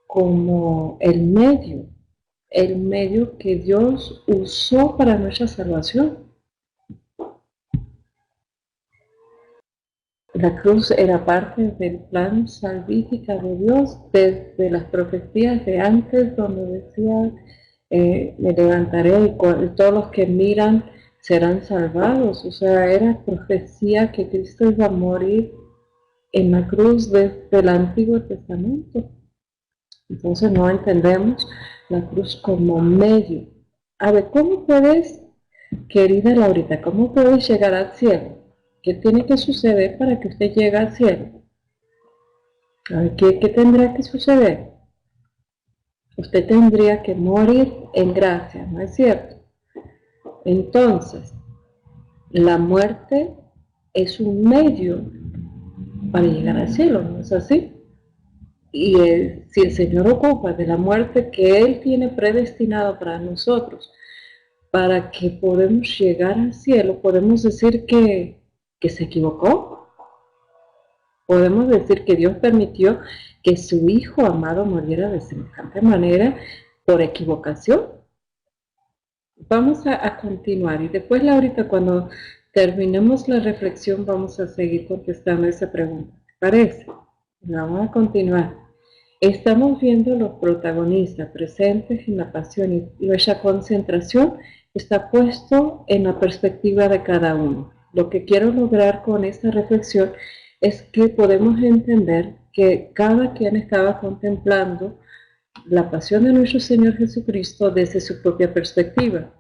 como el medio que Dios usó para nuestra salvación. La cruz era parte del plan salvífico de Dios desde las profecías de antes, donde decía, me levantaré y todos los que miran serán salvados. O sea, era profecía que Cristo iba a morir en la cruz desde el Antiguo Testamento. Entonces no entendemos la cruz como medio. A ver, ¿cómo puedes, querida Laurita, cómo puedes llegar al cielo? ¿Qué tiene que suceder para que usted llegue al cielo? A ver, ¿qué tendrá que suceder? Usted tendría que morir en gracia, ¿no es cierto? Entonces, la muerte es un medio para llegar al cielo, ¿no es así? Y si el Señor ocupa de la muerte que Él tiene predestinado para nosotros, para que podamos llegar al cielo, podemos decir que se equivocó. Podemos decir que Dios permitió que su Hijo amado muriera de semejante manera por equivocación. Vamos a continuar y después, Laurita, cuando terminemos la reflexión, vamos a seguir contestando esa pregunta. ¿Te parece? Vamos a continuar. Estamos viendo los protagonistas presentes en la pasión y nuestra concentración está puesto en la perspectiva de cada uno. Lo que quiero lograr con esta reflexión es que podemos entender que cada quien estaba contemplando la pasión de nuestro Señor Jesucristo desde su propia perspectiva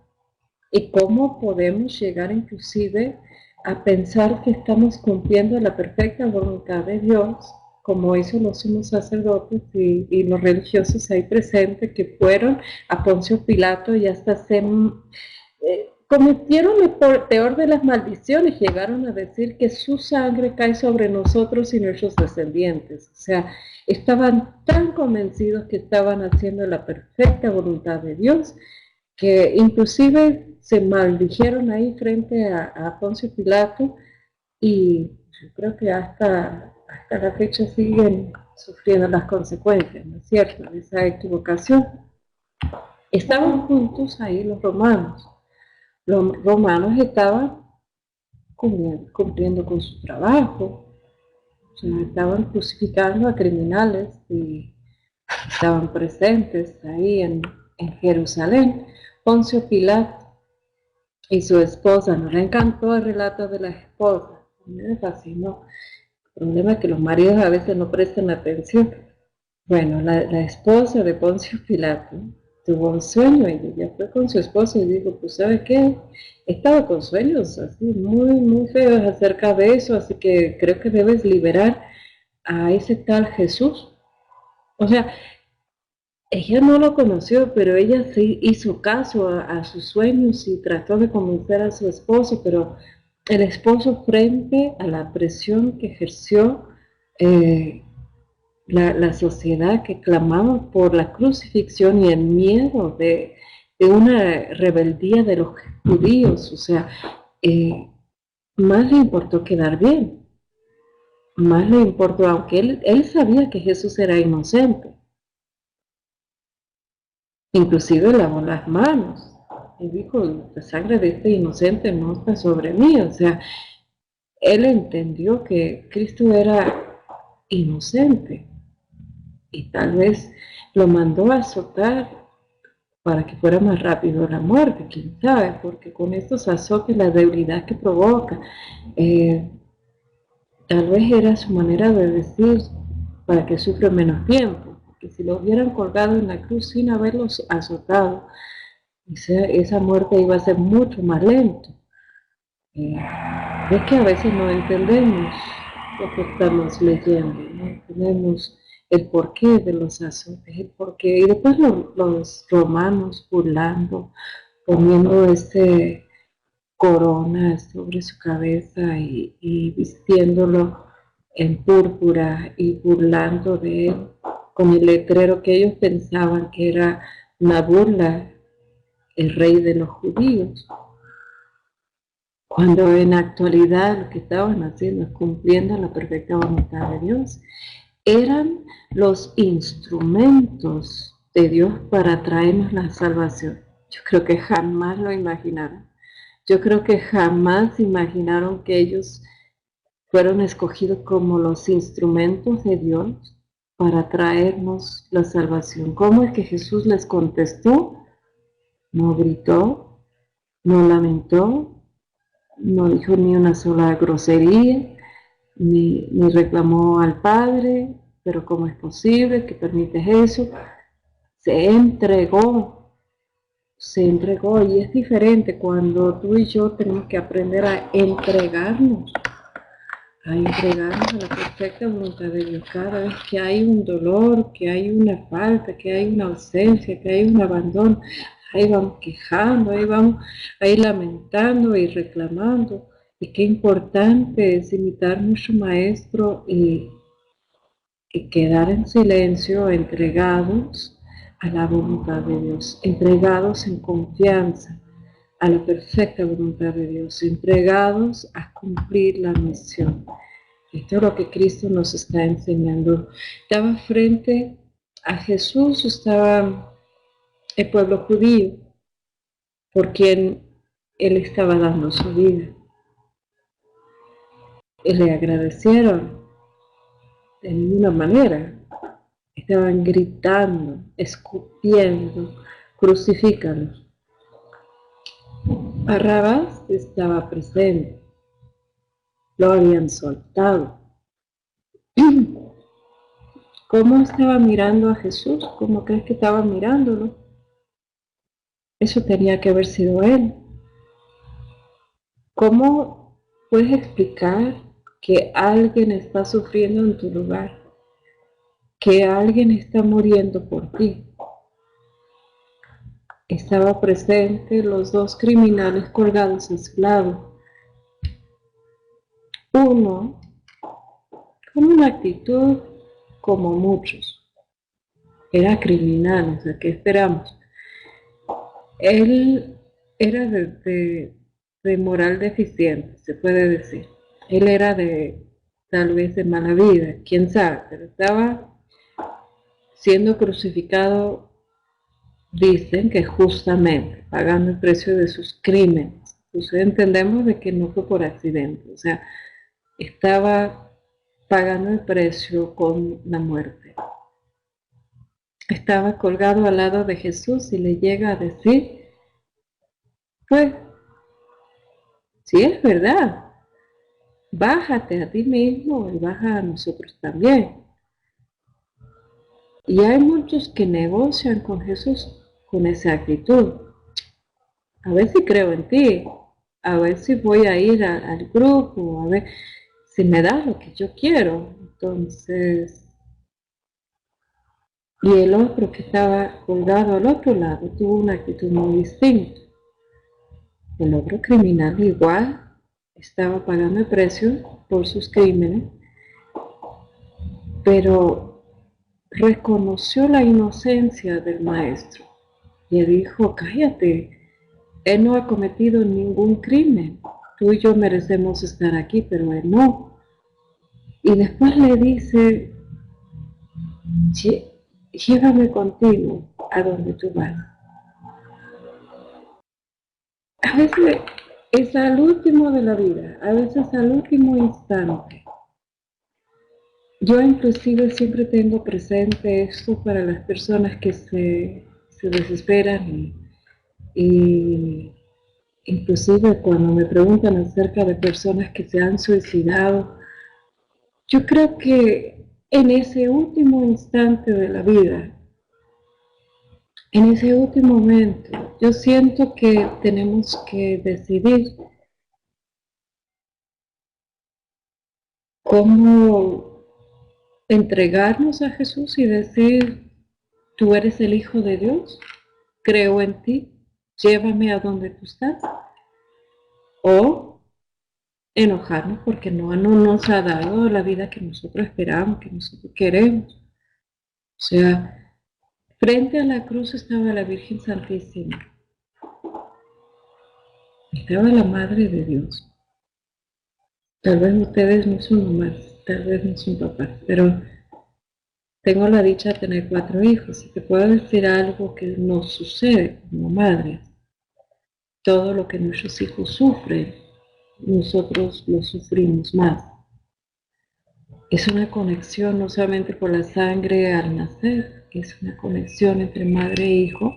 y cómo podemos llegar inclusive a pensar que estamos cumpliendo la perfecta voluntad de Dios, como hizo los sumos sacerdotes y los religiosos ahí presentes que fueron a Poncio Pilato y hasta se cometieron la peor de las maldiciones, llegaron a decir que su sangre cae sobre nosotros y nuestros descendientes. O sea, estaban tan convencidos que estaban haciendo la perfecta voluntad de Dios, que inclusive se maldijeron ahí frente a Poncio Pilato, y yo creo que hasta la fecha siguen sufriendo las consecuencias, ¿no es cierto?, de esa equivocación. Estaban juntos ahí los romanos. Los romanos estaban cumpliendo con su trabajo, o sea, estaban crucificando a criminales y estaban presentes ahí en Jerusalén. Poncio Pilato y su esposa, nos encantó el relato de la esposa, a mí me fascinó. El problema es que los maridos a veces no prestan atención. Bueno, la esposa de Poncio Pilato tuvo un sueño y ella fue con su esposo y dijo, pues ¿sabe qué? Estaba con sueños así muy feos acerca de eso, así que creo que debes liberar a ese tal Jesús. O sea, ella no lo conoció, pero ella sí hizo caso a sus sueños y trató de convencer a su esposo, pero el esposo, frente a la presión que ejerció, la sociedad que clamaba por la crucifixión y el miedo de una rebeldía de los judíos. O sea, más le importó quedar bien, más le importó, aunque él sabía que Jesús era inocente. Inclusive lavó las manos y dijo, la sangre de este inocente no está sobre mí. O sea, él entendió que Cristo era inocente y tal vez lo mandó a azotar para que fuera más rápido la muerte, quién sabe, porque con estos azotes, la debilidad que provoca, tal vez era su manera de decir para que sufra menos tiempo, porque si lo hubieran colgado en la cruz sin haberlos azotado, esa muerte iba a ser mucho más lento. Es que a veces no entendemos lo que estamos leyendo, no entendemos el porqué de los azotes, el porqué. Y después los romanos burlando, poniendo corona sobre su cabeza y vistiéndolo en púrpura y burlando de él con el letrero que ellos pensaban que era una burla, el rey de los judíos, cuando en la actualidad lo que estaban haciendo es cumpliendo la perfecta voluntad de Dios. Eran los instrumentos de Dios para traernos la salvación. Yo creo que jamás lo imaginaron. Yo creo que jamás imaginaron que ellos fueron escogidos como los instrumentos de Dios para traernos la salvación. ¿Cómo es que Jesús les contestó? No gritó, no lamentó, no dijo ni una sola grosería, ni reclamó al Padre, pero ¿cómo es posible que permites eso? Se entregó y es diferente cuando tú y yo tenemos que aprender a entregarnos a la perfecta voluntad de Dios. Cada vez que hay un dolor, que hay una falta, que hay una ausencia, que hay un abandono, ahí vamos quejando, ahí vamos ahí lamentando y reclamando. Y qué importante es imitar a nuestro Maestro y quedar en silencio, entregados a la voluntad de Dios, entregados en confianza a la perfecta voluntad de Dios, entregados a cumplir la misión. Esto es lo que Cristo nos está enseñando. Estaba frente a Jesús, estaba el pueblo judío, por quien Él estaba dando su vida. Y le agradecieron de ninguna manera. Estaban gritando, escupiendo, crucifícalo. Barrabás estaba presente, lo habían soltado. ¿Cómo estaba mirando a Jesús? ¿Cómo crees que estaba mirándolo? Eso tenía que haber sido él. ¿Cómo puedes explicar que alguien está sufriendo en tu lugar? Que alguien está muriendo por ti. Estaba presente los dos criminales colgados a su lado. Uno con una actitud como muchos. Era criminal, o sea, ¿qué esperamos? Él era de moral deficiente, se puede decir. Él era tal vez de mala vida, quién sabe, pero estaba siendo crucificado, dicen que justamente, pagando el precio de sus crímenes. Entonces entendemos de que no fue por accidente, o sea, estaba pagando el precio con la muerte. Estaba colgado al lado de Jesús y le llega a decir, pues, si es verdad, bájate a ti mismo y baja a nosotros también. Y hay muchos que negocian con Jesús con esa actitud. A ver si creo en ti, a ver si voy a ir al grupo, a ver si me das lo que yo quiero. Entonces, y el otro que estaba colgado al otro lado tuvo una actitud muy distinta. El otro criminal igual estaba pagando el precio por sus crímenes, pero reconoció la inocencia del maestro y le dijo, cállate, él no ha cometido ningún crimen, tú y yo merecemos estar aquí, pero él no. Y después le dice, llévame contigo a donde tú vas. A veces es al último de la vida, a veces al último instante. Yo inclusive siempre tengo presente esto para las personas que se desesperan y inclusive cuando me preguntan acerca de personas que se han suicidado, yo creo que en ese último instante de la vida, en ese último momento, yo siento que tenemos que decidir cómo entregarnos a Jesús y decir, tú eres el Hijo de Dios, creo en ti, llévame a donde tú estás. O enojarnos porque no nos ha dado la vida que nosotros esperamos, que nosotros queremos. O sea, frente a la cruz estaba la Virgen Santísima, estaba la Madre de Dios. Tal vez ustedes no son mamás, tal vez no son papás, pero tengo la dicha de tener 4 hijos y te puedo decir algo que nos sucede como madres. Todo lo que nuestros hijos sufren, nosotros lo sufrimos más. Es una conexión no solamente por la sangre al nacer, es una conexión entre madre e hijo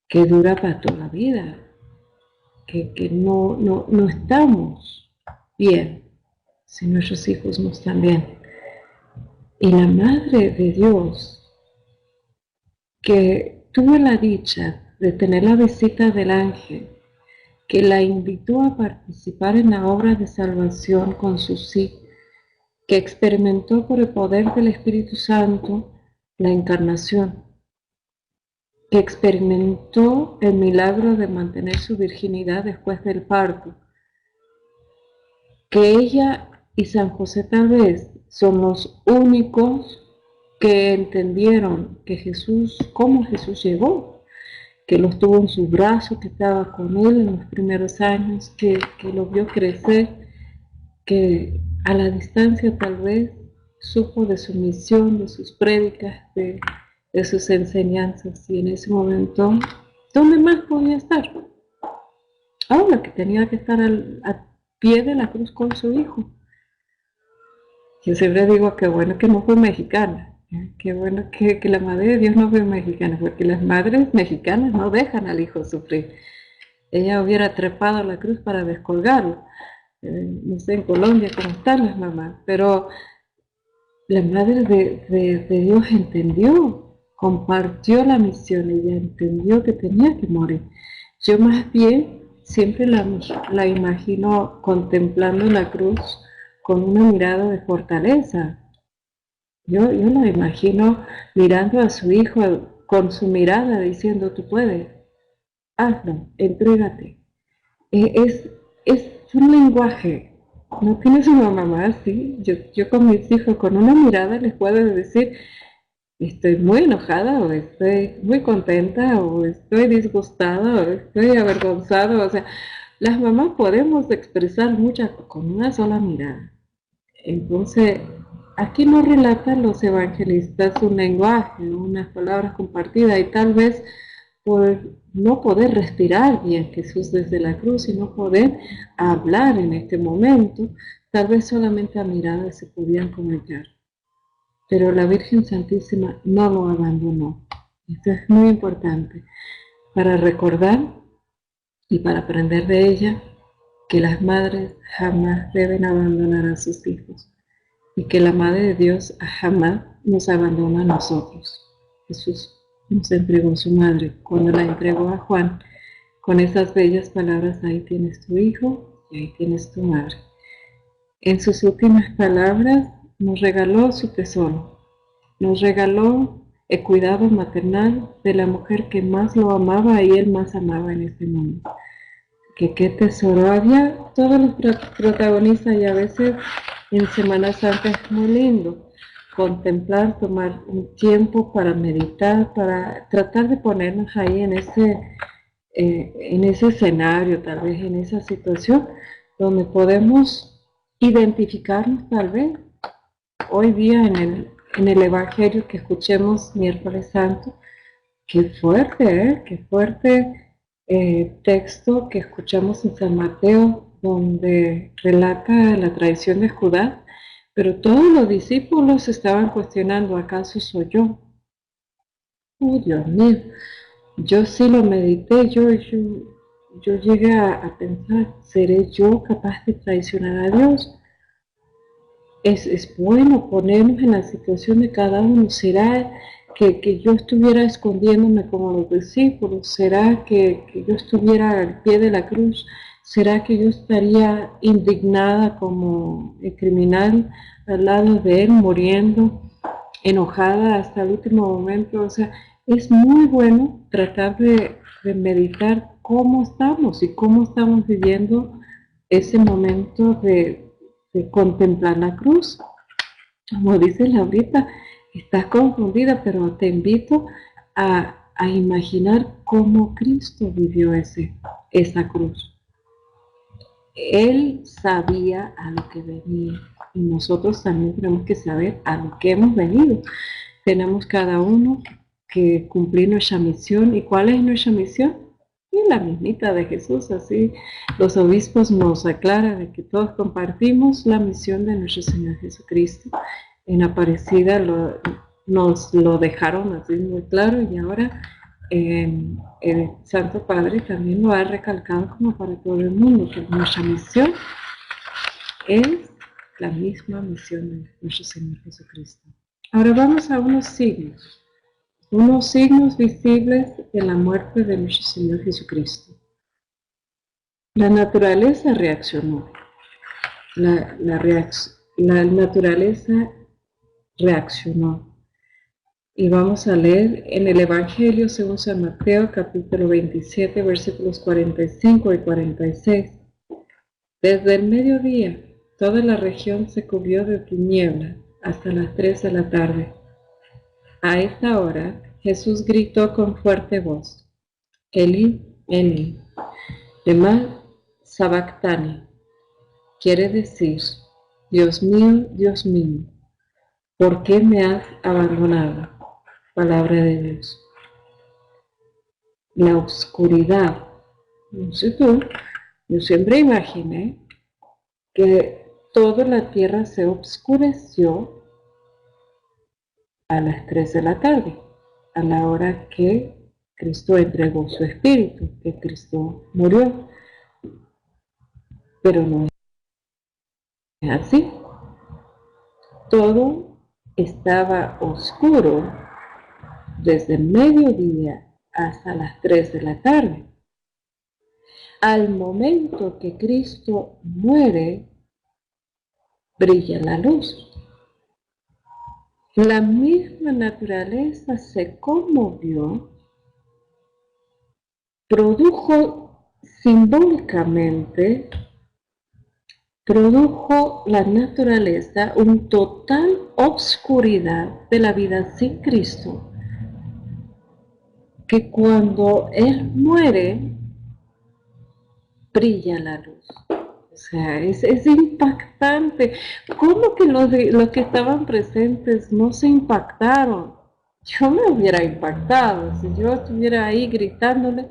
que dura para toda la vida, que no estamos bien si nuestros hijos no están bien. Y la Madre de Dios, que tuvo la dicha de tener la visita del ángel, que la invitó a participar en la obra de salvación con su sí, que experimentó por el poder del Espíritu Santo la encarnación, que experimentó el milagro de mantener su virginidad después del parto, que ella y San José tal vez son los únicos que entendieron que Jesús, cómo Jesús llegó, que lo tuvo en sus brazos, que estaba con él en los primeros años, que lo vio crecer, que a la distancia tal vez supo de su misión, de sus prédicas, de sus enseñanzas, y en ese momento, ¿dónde más podía estar? Ahora que tenía que estar a pie de la cruz con su hijo. Yo siempre digo que bueno que no fue mexicana, qué bueno que la Madre de Dios no fue mexicana, porque las madres mexicanas no dejan al hijo sufrir. Ella hubiera trepado a la cruz para descolgarlo. No sé en Colombia cómo están las mamás, pero la Madre de Dios entendió, compartió la misión, ella entendió que tenía que morir. Yo más bien siempre la imagino contemplando la cruz con una mirada de fortaleza. Yo la imagino mirando a su hijo con su mirada diciendo, tú puedes, hazlo, entrégate. Es un lenguaje. No tienes una mamá así. Yo con mis hijos con una mirada les puedo decir, estoy muy enojada o estoy muy contenta o estoy disgustada o estoy avergonzada. O sea, las mamás podemos expresar muchas con una sola mirada. Entonces, aquí nos relatan los evangelistas un lenguaje, unas palabras compartidas y tal vez por no poder respirar bien Jesús desde la cruz y no poder hablar en este momento, tal vez solamente a miradas se podían comunicar. Pero la Virgen Santísima no lo abandonó. Esto es muy importante para recordar y para aprender de ella que las madres jamás deben abandonar a sus hijos y que la Madre de Dios jamás nos abandona a nosotros. Jesús nos entregó su madre cuando la entregó a Juan con esas bellas palabras, ahí tienes tu hijo y ahí tienes tu madre. En sus últimas palabras nos regaló su tesoro, nos regaló el cuidado maternal de la mujer que más lo amaba y él más amaba en este mundo. Que qué tesoro, había todos los protagonistas y a veces en Semana Santa es muy lindo contemplar, tomar un tiempo para meditar, para tratar de ponernos ahí en ese escenario, tal vez en esa situación, donde podemos identificarnos tal vez hoy día en el Evangelio que escuchemos miércoles santo. Qué fuerte, qué fuerte texto que escuchamos en San Mateo, donde relata la traición de Judá, pero todos los discípulos estaban cuestionando, ¿acaso soy yo? Dios mío, yo sí lo medité, yo llegué a pensar, ¿seré yo capaz de traicionar a Dios? Es bueno ponernos en la situación de cada uno. ¿Será que yo estuviera escondiéndome como los discípulos? ¿Será que yo estuviera al pie de la cruz? ¿Será que yo estaría indignada como el criminal al lado de él, muriendo, enojada hasta el último momento? O sea, es muy bueno tratar de meditar cómo estamos y cómo estamos viviendo ese momento de contemplar la cruz. Como dice Laurita, estás confundida, pero te invito a imaginar cómo Cristo vivió esa cruz. Él sabía a lo que venía y nosotros también tenemos que saber a lo que hemos venido. Tenemos cada uno que cumplir nuestra misión. ¿Y cuál es nuestra misión? Y la mismita de Jesús, así los obispos nos aclaran de que todos compartimos la misión de nuestro Señor Jesucristo. En Aparecida nos lo dejaron así muy claro, y ahora el Santo Padre también lo ha recalcado como para todo el mundo, que nuestra misión es la misma misión de nuestro Señor Jesucristo. Ahora vamos a unos signos visibles de la muerte de nuestro Señor Jesucristo. La naturaleza reaccionó. La naturaleza reaccionó. Y vamos a leer en el Evangelio según San Mateo, capítulo 27, versículos 45 y 46. Desde el mediodía, toda la región se cubrió de tiniebla hasta las 3 de la tarde. A esta hora, Jesús gritó con fuerte voz: Eli, Eli, lema sabactani. Quiere decir, Dios mío, ¿por qué me has abandonado? Palabra de Dios. La oscuridad. No sé tú, yo siempre imaginé que toda la tierra se oscureció a las 3 de la tarde, a la hora que Cristo entregó su espíritu, que Cristo murió. Pero no es así. Todo estaba oscuro desde mediodía hasta las 3 de la tarde. Al momento que Cristo muere, brilla la luz. La misma naturaleza se conmovió, produjo simbólicamente, produjo la naturaleza una total obscuridad de la vida sin Cristo, que cuando Él muere, brilla la luz. O sea, es impactante. ¿Cómo que los que estaban presentes no se impactaron? Yo me hubiera impactado si yo estuviera ahí gritándole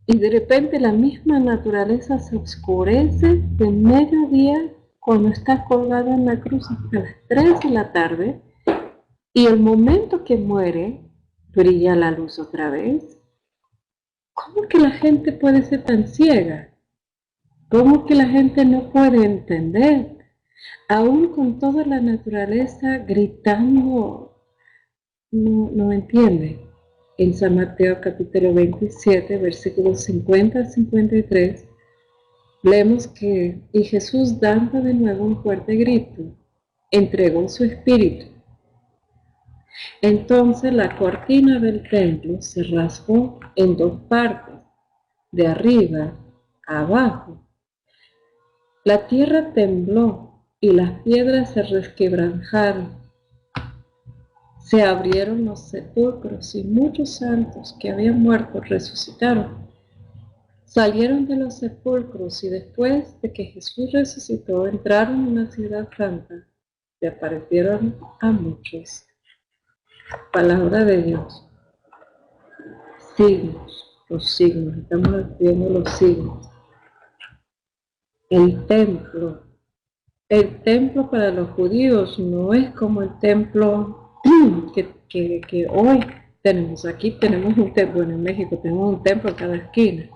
y de repente la misma naturaleza se oscurece de mediodía cuando está colgado en la cruz hasta las 3 de la tarde, y el momento que muere brilla la luz otra vez. ¿Cómo que la gente puede ser tan ciega? ¿Cómo que la gente no puede entender? Aún con toda la naturaleza gritando, no entiende. En San Mateo capítulo 27, versículos 50 a 53, leemos que, y Jesús, dando de nuevo un fuerte grito, entregó su espíritu. Entonces la cortina del templo se rasgó en dos partes, de arriba a abajo. La tierra tembló y las piedras se resquebrajaron se abrieron los sepulcros y muchos santos que habían muerto resucitaron. Salieron de los sepulcros y después de que Jesús resucitó, entraron en la ciudad santa y aparecieron a muchos. Palabra de Dios. Signos, los signos, estamos viendo los signos. El templo para los judíos no es como el templo que hoy tenemos. Aquí tenemos un templo, en México tenemos un templo en cada esquina.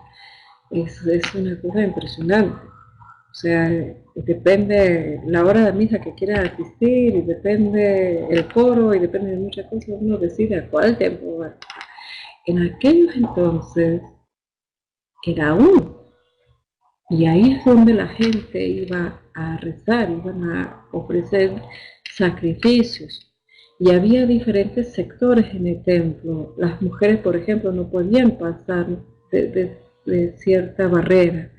Es una cosa impresionante. O sea, depende la hora de misa que quieran asistir, y depende el coro, y depende de muchas cosas. Uno decide a cuál templo va. En aquellos entonces era uno. Y ahí es donde la gente iba a rezar, iban a ofrecer sacrificios. Y había diferentes sectores en el templo. Las mujeres, por ejemplo, no podían pasar de cierta barrera.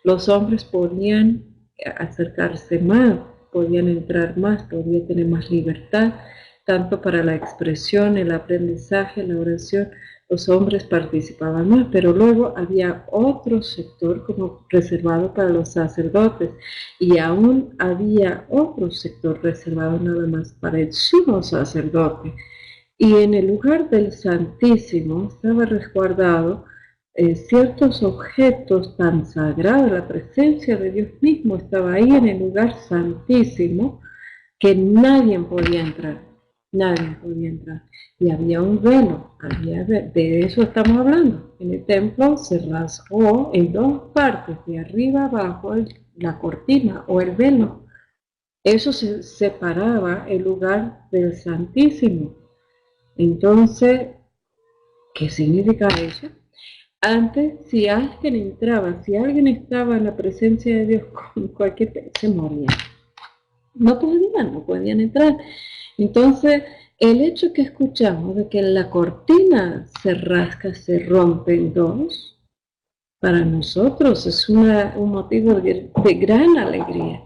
Los hombres podían acercarse más, podían entrar más, podían tener más libertad, tanto para la expresión, el aprendizaje, la oración. Los hombres participaban más, pero luego había otro sector como reservado para los sacerdotes, y aún había otro sector reservado nada más para el sumo sacerdote. Y en el lugar del Santísimo estaba resguardado ciertos objetos tan sagrados. La presencia de Dios mismo estaba ahí en el lugar santísimo, que nadie podía entrar. Nadie podía entrar. Y había un velo, de eso estamos hablando. En el templo se rasgó en dos partes, de arriba abajo, la cortina o el velo. Eso se separaba el lugar del Santísimo. Entonces, ¿qué significa eso? Antes, si alguien entraba, si alguien estaba en la presencia de Dios con cualquier, se moría. No podían entrar. Entonces, el hecho que escuchamos de que la cortina se rasga, se rompe en dos, para nosotros es un motivo de gran alegría,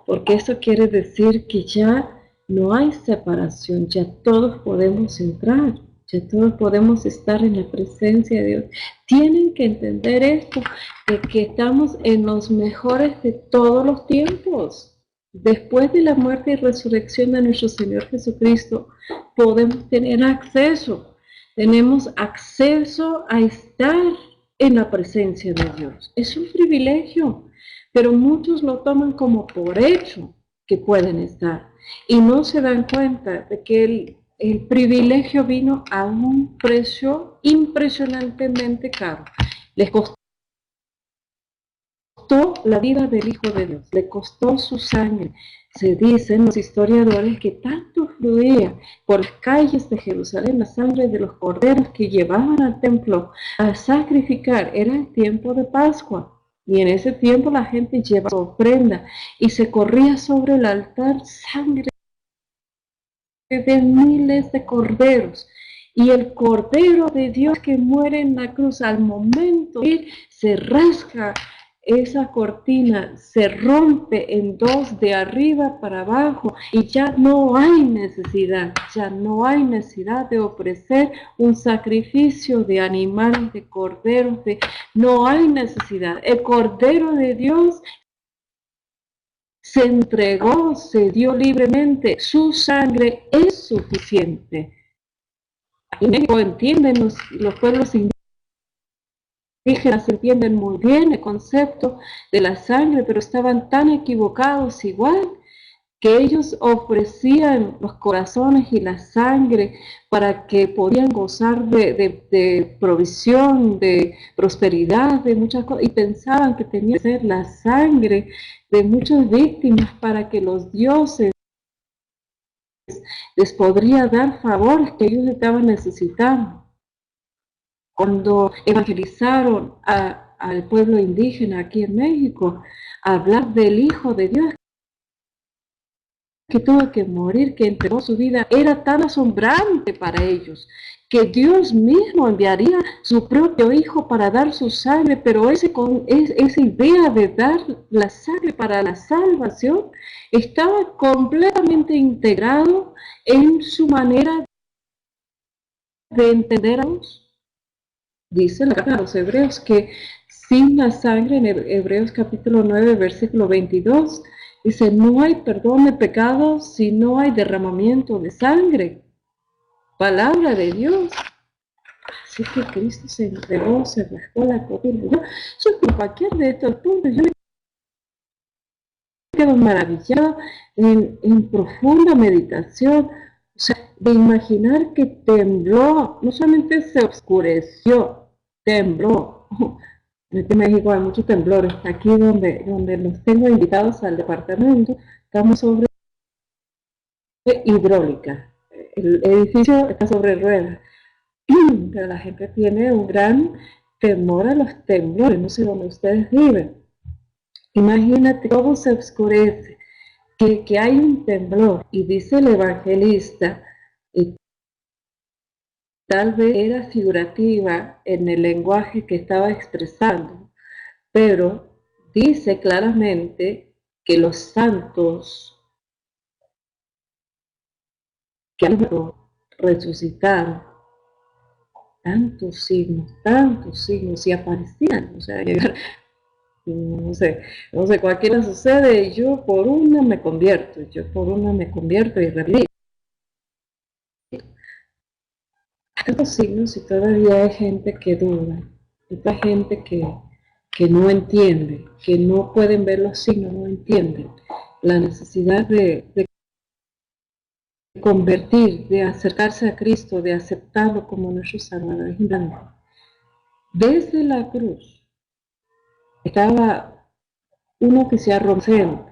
porque eso quiere decir que ya no hay separación, ya todos podemos entrar, ya todos podemos estar en la presencia de Dios. Tienen que entender esto, de que estamos en los mejores de todos los tiempos. Después de la muerte y resurrección de nuestro Señor Jesucristo, podemos tener acceso. Tenemos acceso a estar en la presencia de Dios. Es un privilegio, pero muchos lo toman como por hecho que pueden estar y no se dan cuenta de que el privilegio vino a un precio impresionantemente caro. Les costó la vida del Hijo de Dios, le costó su sangre. Se dicen los historiadores que tanto fluía por las calles de Jerusalén la sangre de los corderos que llevaban al templo a sacrificar. Era el tiempo de Pascua, y en ese tiempo la gente llevaba su ofrenda y se corría sobre el altar sangre de miles de corderos. Y el Cordero de Dios que muere en la cruz, al momento de ir, se rasga esa cortina, se rompe en dos de arriba para abajo, y ya no hay necesidad de ofrecer un sacrificio de animales, de corderos, no hay necesidad. El Cordero de Dios se entregó, se dio libremente, su sangre es suficiente. En México entienden los pueblos indígenas, entienden muy bien el concepto de la sangre, pero estaban tan equivocados igual, que ellos ofrecían los corazones y la sangre para que podían gozar de provisión, de prosperidad, de muchas cosas, y pensaban que tenía que ser la sangre de muchas víctimas para que los dioses les podría dar favores que ellos estaban necesitando. Cuando evangelizaron al pueblo indígena aquí en México, hablar del Hijo de Dios que tuvo que morir, que entregó su vida, era tan asombrante para ellos, que Dios mismo enviaría su propio Hijo para dar su sangre, pero esa idea de dar la sangre para la salvación estaba completamente integrado en su manera de entender a Dios. Dice la carta a los Hebreos que sin la sangre, en Hebreos capítulo 9, versículo 22, dice, no hay perdón de pecados si no hay derramamiento de sangre. Palabra de Dios. Así que Cristo se entregó, se rasgó la cobija. Yo con cualquier de estos puntos, yo me quedo maravillada en profunda meditación, o sea, de imaginar que tembló, no solamente se oscureció, tembló. En México hay muchos temblores. Aquí donde los tengo invitados al departamento, estamos sobre hidráulica. El edificio está sobre ruedas, pero la gente tiene un gran temor a los temblores. No sé dónde ustedes viven. Imagínate cómo se oscurece, que hay un temblor, y dice el evangelista, tal vez era figurativa en el lenguaje que estaba expresando, pero dice claramente que los santos que han resucitado, tantos signos, y aparecían, o sea, llegar, no sé, cualquiera sucede, yo por una me convierto y revivo. Tantos signos y todavía hay gente que duda, hay gente que no entiende, que no pueden ver los signos, no entienden la necesidad de convertir, de acercarse a Cristo, de aceptarlo como nuestro Salvador. Desde la cruz estaba uno que se arrojó,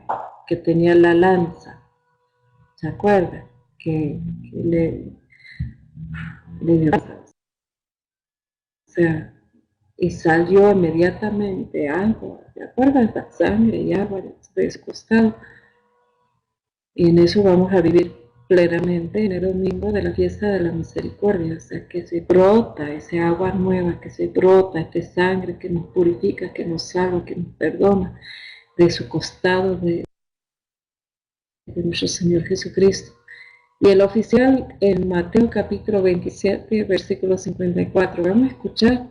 que tenía la lanza, ¿se acuerda? Que le dio, o sea, y salió inmediatamente agua, ¿te acuerdas? La sangre y agua de su costado. Y en eso vamos a vivir plenamente en el domingo de la fiesta de la misericordia, o sea, que se brota ese agua nueva, que se brota esta sangre que nos purifica, que nos salva, que nos perdona, de su costado de nuestro Señor Jesucristo. Y el oficial en Mateo capítulo 27, versículo 54, vamos a escuchar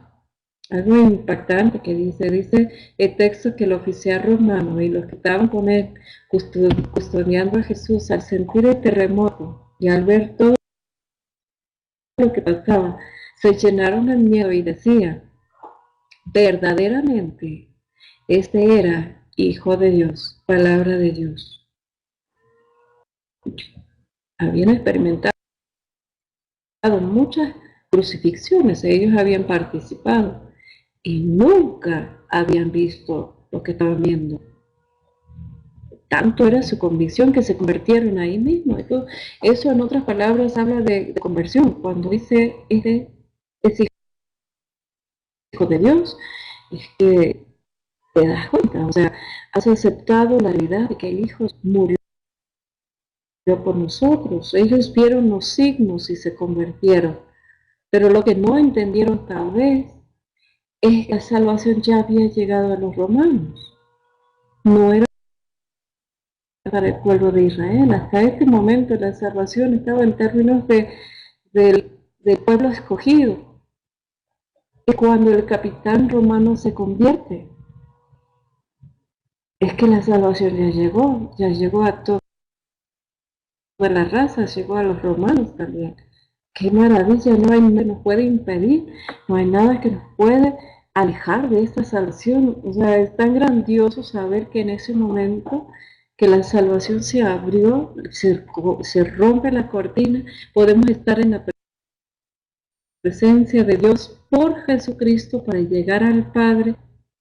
algo impactante que dice el texto que el oficial romano y los que estaban con él custodiando a Jesús, al sentir el terremoto y al ver todo lo que pasaba, se llenaron de miedo y decían, verdaderamente, este era Hijo de Dios, palabra de Dios. Habían experimentado muchas crucifixiones, ellos habían participado y nunca habían visto lo que estaban viendo. Tanto era su convicción que se convirtieron ahí mismo. Eso en otras palabras habla de conversión. Cuando dice es hijo de Dios, es que te das cuenta, o sea, has aceptado la realidad de que el Hijo murió por nosotros. Ellos vieron los signos y se convirtieron. Pero lo que no entendieron tal vez es que la salvación ya había llegado a los romanos. No era para el pueblo de Israel. Hasta este momento la salvación estaba en términos del pueblo escogido. Y cuando el capitán romano se convierte, es que la salvación ya llegó a todas las razas, llegó a los romanos también. ¡Qué maravilla! No hay nada que nos puede impedir, no hay nada que nos puede alejar de esta salvación. O sea, es tan grandioso saber que en ese momento que la salvación se abrió, se rompe la cortina, podemos estar en la presencia de Dios por Jesucristo para llegar al Padre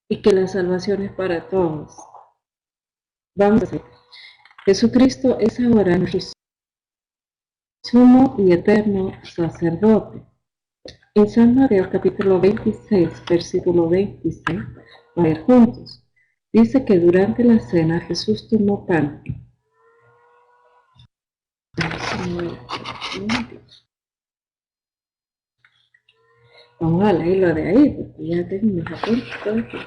y que la salvación es para todos. Vamos a ver. Jesucristo es ahora nuestro sumo y eterno sacerdote. En San Mateo capítulo 26, versículo 26, a ver juntos. Dice que durante la cena Jesús tomó pan. Vamos a leerlo de ahí, porque ya tengo mis apuntes todo aquí.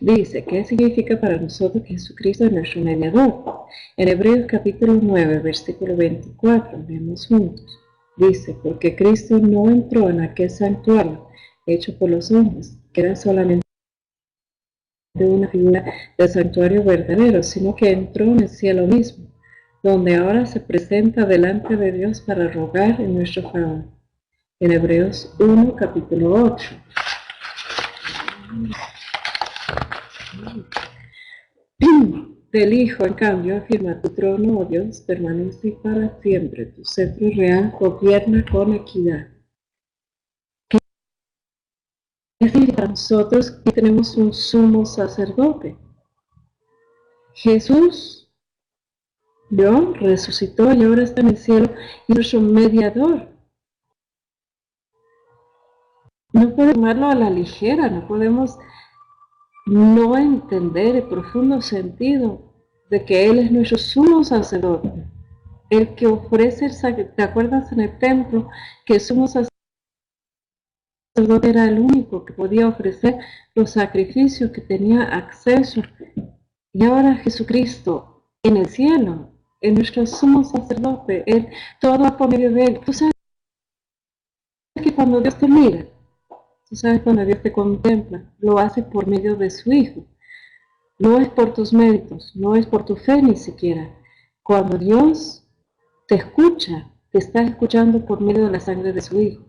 Dice, ¿qué significa para nosotros que Jesucristo es nuestro mediador? En Hebreos capítulo 9, versículo 24, leemos juntos. Dice, porque Cristo no entró en aquel santuario hecho por los hombres, que era solamente una figura del santuario verdadero, sino que entró en el cielo mismo, donde ahora se presenta delante de Dios para rogar en nuestro favor. En Hebreos 1, capítulo 8. Del Hijo, en cambio, afirma, tu trono, oh Dios, permanece para siempre, tu cetro real gobierna con equidad. Es decir, para nosotros que tenemos un sumo sacerdote. Jesús murió, resucitó y ahora está en el cielo y es nuestro mediador. No podemos tomarlo a la ligera, no podemos no entender el profundo sentido de que Él es nuestro sumo sacerdote, el que ofrece el sacrificio. ¿Te acuerdas en el templo que el sumo sacerdote era el único que podía ofrecer los sacrificios, que tenía acceso? Y ahora Jesucristo en el cielo, en nuestro sumo sacerdote, Él, todo por medio de Él. Tú sabes que cuando Dios te mira, tú sabes cuando Dios te contempla, lo hace por medio de su Hijo. No es por tus méritos, no es por tu fe ni siquiera. Cuando Dios te escucha, te está escuchando por medio de la sangre de su Hijo.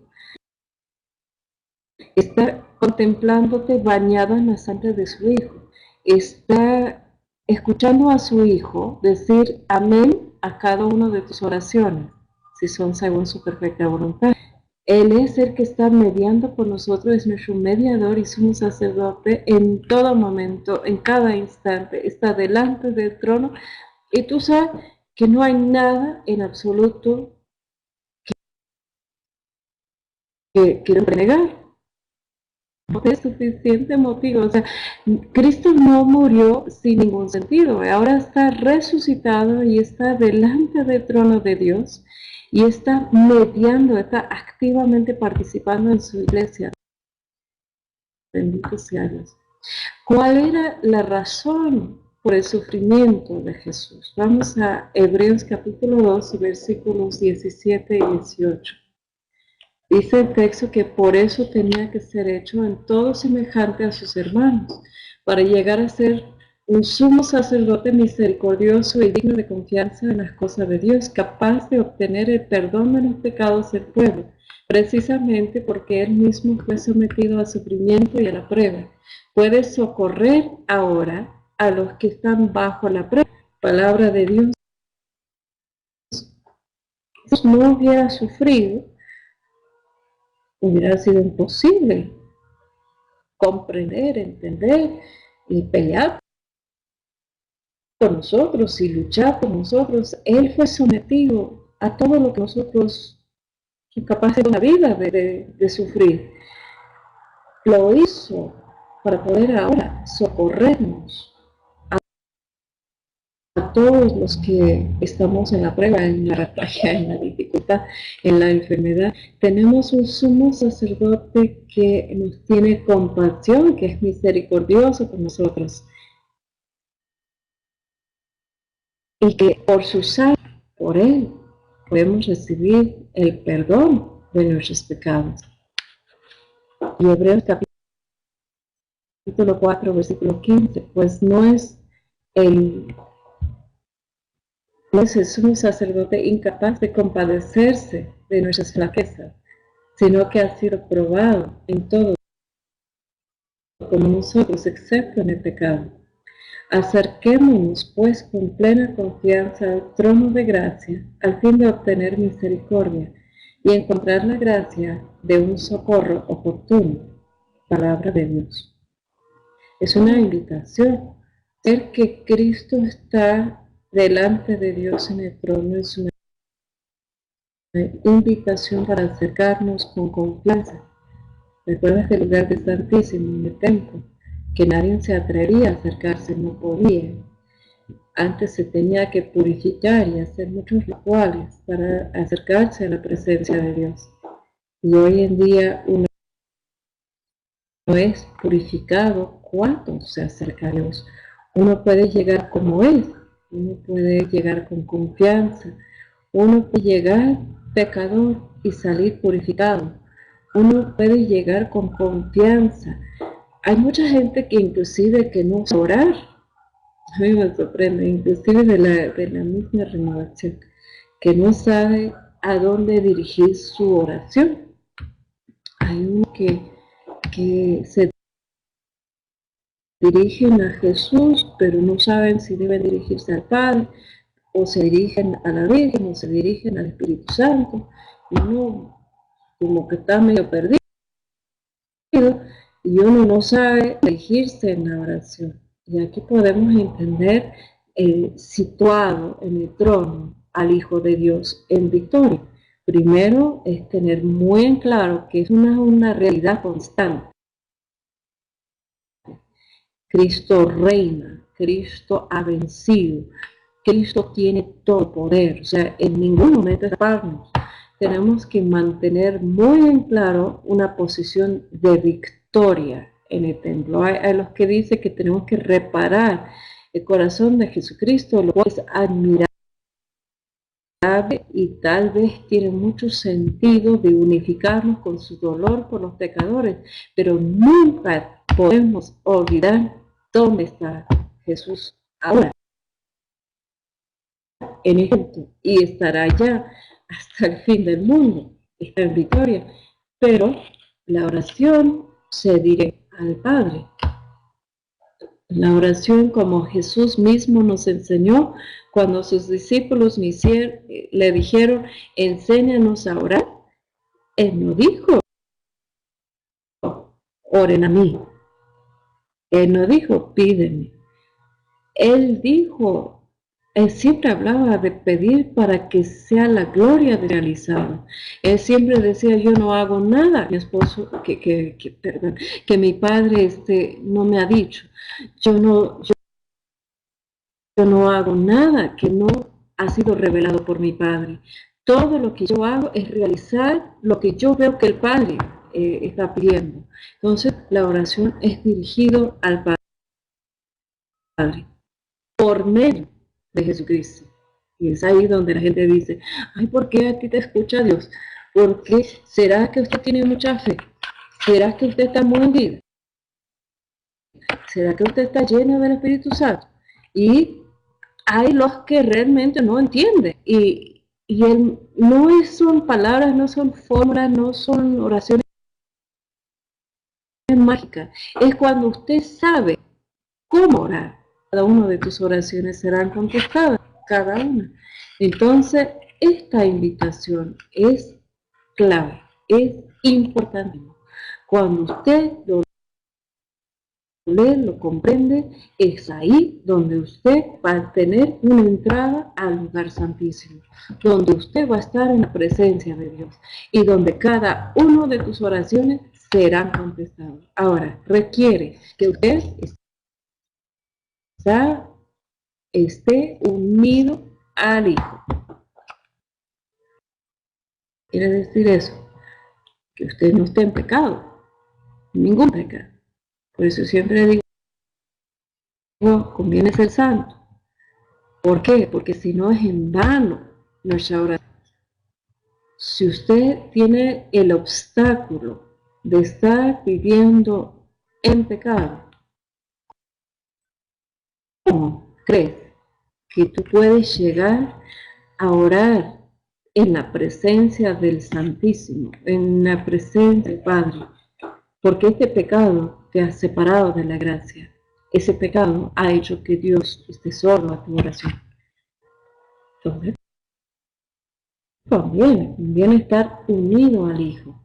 Está contemplándote bañado en la sangre de su Hijo. Está escuchando a su Hijo decir amén a cada una de tus oraciones, si son según su perfecta voluntad. Él es el que está mediando por nosotros, es nuestro mediador y sumo sacerdote en todo momento, en cada instante, está delante del trono. Y tú sabes que no hay nada en absoluto que negar. No es suficiente motivo. O sea, Cristo no murió sin ningún sentido. Ahora está resucitado y está delante del trono de Dios y está mediando, está activamente participando en su iglesia. Bendito sea Dios. ¿Cuál era la razón por el sufrimiento de Jesús? Vamos a Hebreos capítulo 2, versículos 17 y 18. Dice el texto que por eso tenía que ser hecho en todo semejante a sus hermanos, para llegar a ser un sumo sacerdote misericordioso y digno de confianza en las cosas de Dios, capaz de obtener el perdón de los pecados del pueblo, precisamente porque él mismo fue sometido al sufrimiento y a la prueba. Puede socorrer ahora a los que están bajo la prueba. Palabra de Dios. Si no hubiera sufrido, hubiera sido imposible comprender, entender y pelear por nosotros y luchar por nosotros. Él fue sometido a todo lo que nosotros somos capaces de una vida de sufrir. Lo hizo para poder ahora socorrernos a todos los que estamos en la prueba, en la batalla, en la dificultad, en la enfermedad. Tenemos un sumo sacerdote que nos tiene compasión, que es misericordioso con nosotros. Y que por su sangre, por él, podemos recibir el perdón de nuestros pecados. Y Hebreos capítulo 4, versículo 15, pues no es el sumo sacerdote incapaz de compadecerse de nuestras flaquezas, sino que ha sido probado en todo como nosotros, excepto en el pecado. Acerquémonos pues con plena confianza al trono de gracia, al fin de obtener misericordia y encontrar la gracia de un socorro oportuno. Palabra de Dios. Es una invitación. Ver que Cristo está delante de Dios en el trono es una invitación para acercarnos con confianza. ¿Recuerdas el lugar del Santísimo en el templo? Que nadie se atrevía a acercarse, no podía. Antes se tenía que purificar y hacer muchos rituales para acercarse a la presencia de Dios. Y hoy en día uno es purificado cuando se acerca a Dios. Uno puede llegar como es, uno puede llegar con confianza, uno puede llegar pecador y salir purificado. Uno puede llegar con confianza. Hay mucha gente que inclusive que no sabe orar. A mí me sorprende, inclusive de la misma renovación, que no sabe a dónde dirigir su oración. Hay uno que se dirigen a Jesús, pero no saben si deben dirigirse al Padre, o se dirigen a la Virgen, o se dirigen al Espíritu Santo, y uno como que está medio perdido, y uno no sabe dirigirse en la oración. Y aquí podemos entender situado en el trono al Hijo de Dios en victoria. Primero es tener muy en claro que es una realidad constante. Cristo reina, Cristo ha vencido, Cristo tiene todo poder, o sea, en ningún momento escaparnos. Tenemos que mantener muy en claro una posición de victoria en el templo. Hay los que dicen que tenemos que reparar el corazón de Jesucristo, lo cual es admirable y tal vez tiene mucho sentido de unificarnos con su dolor por los pecadores, pero nunca podemos olvidar dónde está Jesús ahora, en Egipto, y estará allá hasta el fin del mundo, está en victoria, pero la oración se dirige al Padre. La oración, como Jesús mismo nos enseñó, cuando sus discípulos le dijeron, enséñanos a orar, Él no dijo, oren a mí. Él no dijo, pídeme. Él dijo, Él siempre hablaba de pedir para que sea la gloria realizada. Él siempre decía, yo no hago nada, mi esposo, que mi padre no me ha dicho. Yo no hago nada que no ha sido revelado por mi Padre. Todo lo que yo hago es realizar lo que yo veo que el Padre está pidiendo. Entonces, la oración es dirigida al Padre por medio de Jesucristo. Y es ahí donde la gente dice, ay, ¿por qué a ti te escucha Dios? ¿Por qué? ¿Será que usted tiene mucha fe? ¿Será que usted está muy hundido? ¿Será que usted está lleno del Espíritu Santo? Y hay los que realmente no entienden. No son palabras, no son fórmulas, no son oraciones mágicas. Es cuando usted sabe cómo orar. Cada una de tus oraciones serán contestadas, cada una. Entonces, esta invitación es clave, es importante. Cuando usted lo comprende, es ahí donde usted va a tener una entrada al lugar santísimo, donde usted va a estar en la presencia de Dios y donde cada una de tus oraciones serán contestadas. Ahora, requiere que usted esté unido al Hijo. Quiere decir eso, que usted no esté en pecado, ningún pecado. Por eso siempre digo, conviene ser santo. ¿Por qué? Porque si no es en vano nuestra oración. Si usted tiene el obstáculo de estar viviendo en pecado, ¿cómo crees que tú puedes llegar a orar en la presencia del Santísimo, en la presencia del Padre? Porque este pecado te ha separado de la gracia. Ese pecado ha hecho que Dios esté sordo a tu oración. Entonces, conviene estar unido al Hijo.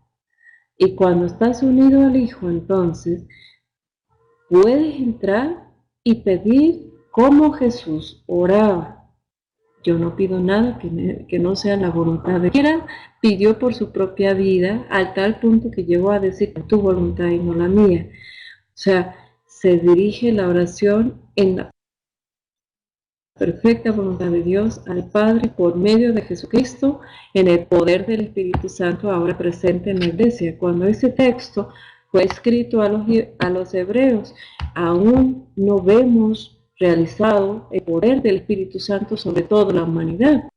Y cuando estás unido al Hijo, entonces, puedes entrar y pedir como Jesús oraba. Yo no pido nada que no sea la voluntad de Dios. Pidió por su propia vida, al tal punto que llegó a decir, tu voluntad y no la mía. O sea, se dirige la oración en la perfecta voluntad de Dios al Padre por medio de Jesucristo en el poder del Espíritu Santo ahora presente en la iglesia. Cuando ese texto fue escrito a los hebreos, aún no vemos realizado el poder del Espíritu Santo sobre toda la humanidad.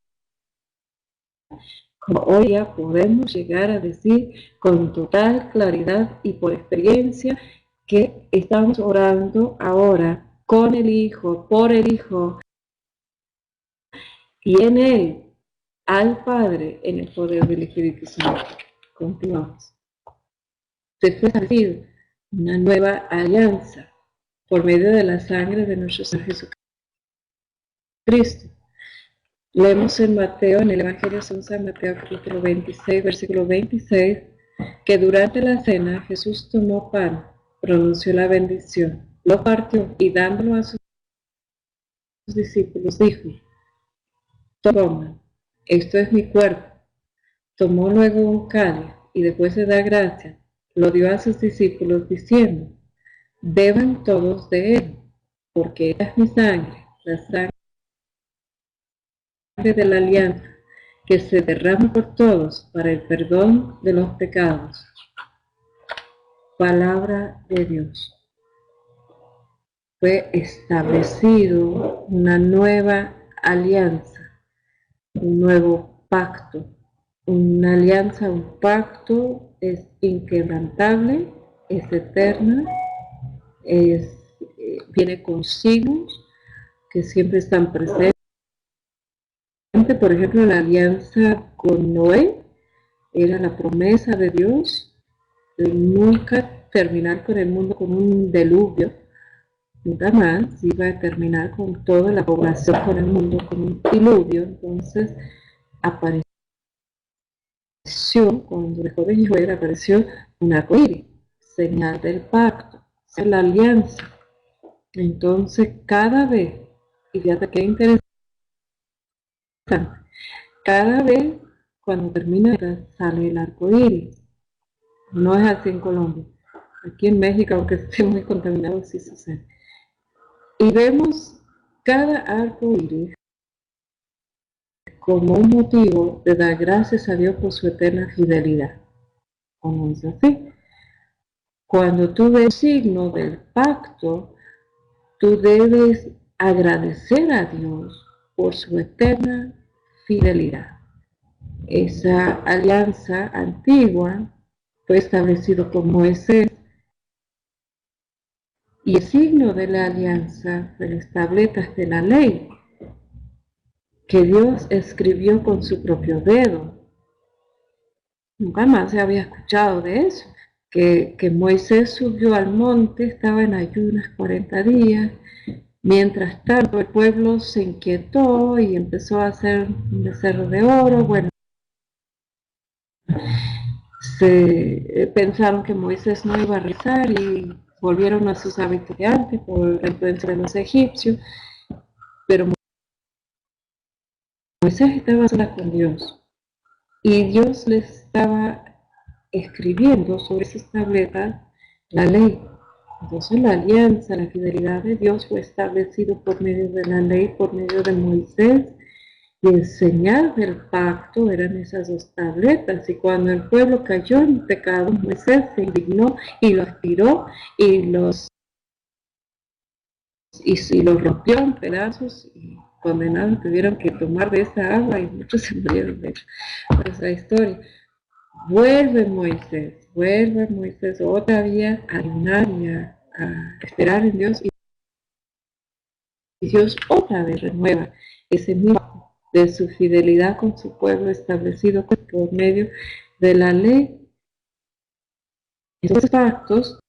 Como hoy ya podemos llegar a decir con total claridad y por experiencia que estamos orando ahora con el Hijo, por el Hijo y en Él, al Padre, en el poder del Espíritu Santo. Continuamos. Se fue establecido una nueva alianza por medio de la sangre de nuestro Señor Jesucristo. Leemos en Mateo, en el Evangelio según San Mateo, capítulo 26, versículo 26, que durante la cena Jesús tomó pan, pronunció la bendición, lo partió y dándolo a sus discípulos dijo: toma, esto es mi cuerpo. Tomó luego un cáliz y después de dar gracias, lo dio a sus discípulos diciendo: beban todos de él, porque esta es mi sangre, la sangre de la alianza, que se derrama por todos para el perdón de los pecados. Palabra de Dios. Fue establecido una nueva alianza, un nuevo pacto. Una alianza, un pacto es inquebrantable, es eterna, viene con signos que siempre están presentes. Por ejemplo, la alianza con Noé era la promesa de Dios de nunca terminar con el mundo con un diluvio, nunca más iba a terminar con toda la población, con el mundo con un diluvio. Entonces apareció, cuando dejó de llover, apareció un arcoíris, señal del pacto, de la alianza. Entonces cada vez, y fíjate qué interesante, cada vez cuando termina sale el arcoíris. No es así en Colombia. Aquí en México, aunque esté muy contaminado, sí sucede. Y vemos cada arcoíris como un motivo de dar gracias a Dios por su eterna fidelidad. ¿Cómo es así? Cuando tú ves el signo del pacto, tú debes agradecer a Dios por su eterna fidelidad. Esa alianza antigua fue establecido por Moisés, y el signo de la alianza fue las tabletas de la ley que Dios escribió con su propio dedo. Nunca más se había escuchado de eso, que Moisés subió al monte, estaba en ayunas 40 días, mientras tanto el pueblo se inquietó y empezó a hacer un becerro de oro. Bueno, pensaron que Moisés no iba a rezar y volvieron a sus hábitos de antes por la influencia de los egipcios, pero Moisés estaba sola con Dios y Dios le estaba escribiendo sobre esas tabletas la ley. Entonces la alianza, la fidelidad de Dios fue establecido por medio de la ley, por medio de Moisés, y el señal del pacto eran esas dos tabletas. Y cuando el pueblo cayó en pecado, Moisés se indignó y los tiró y los rompió en pedazos, y condenados tuvieron que tomar de esa agua y muchos se murieron de esa historia. Vuelve Moisés otra vez a ayunar y a esperar en Dios, y Dios otra vez renueva ese mismo de su fidelidad con su pueblo establecido por medio de la ley. Estos pactos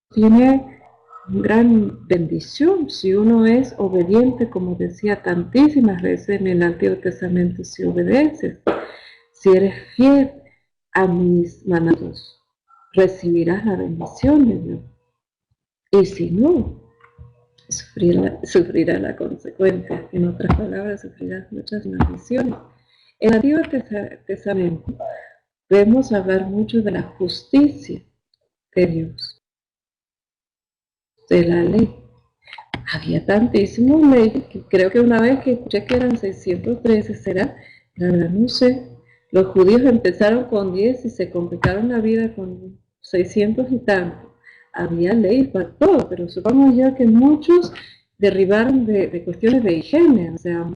tienen gran bendición si uno es obediente, como decía tantísimas veces en el Antiguo Testamento: si obedeces, si eres fiel a mis mandatos, recibirás la bendición de Dios. Y si no, sufrirá la consecuencia. En otras palabras, sufrirás muchas maldiciones. En el Antiguo Testamento vemos hablar mucho de la justicia de Dios, de la ley. Había tantísimos leyes que creo que una vez que escuché que eran 613, será, la verdad no sé. Los judíos empezaron con 10 y se complicaron la vida con 600 y tanto, había leyes para todo, pero supongo yo que muchos derribaron de cuestiones de higiene, o sea,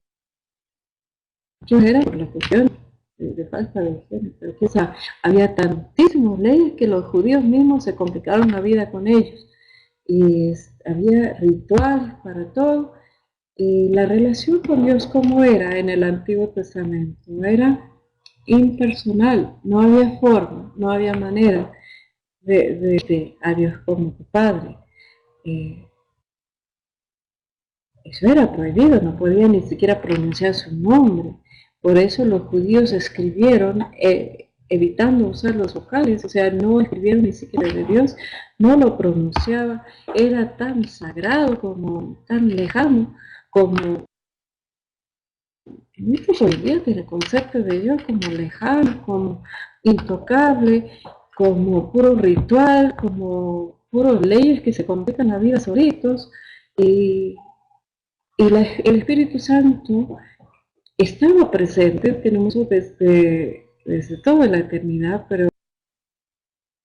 muchos eran por la cuestión de falta de higiene, pero o sea, había tantísimas leyes que los judíos mismos se complicaron la vida con ellos, y había rituales para todo, y la relación con Dios como era en el Antiguo Testamento, era impersonal, no había forma, no había manera de a Dios como tu Padre. Eso era prohibido, no podía ni siquiera pronunciar su nombre. Por eso los judíos escribieron evitando usar los vocales, o sea, no escribieron ni siquiera de Dios, no lo pronunciaba, era tan sagrado como, tan lejano, como en estos olvidados el concepto de Dios como lejano, como intocable, como puro ritual, como puros leyes que se complican la vida solitos, y el Espíritu Santo estaba presente, tenemos desde toda la eternidad, pero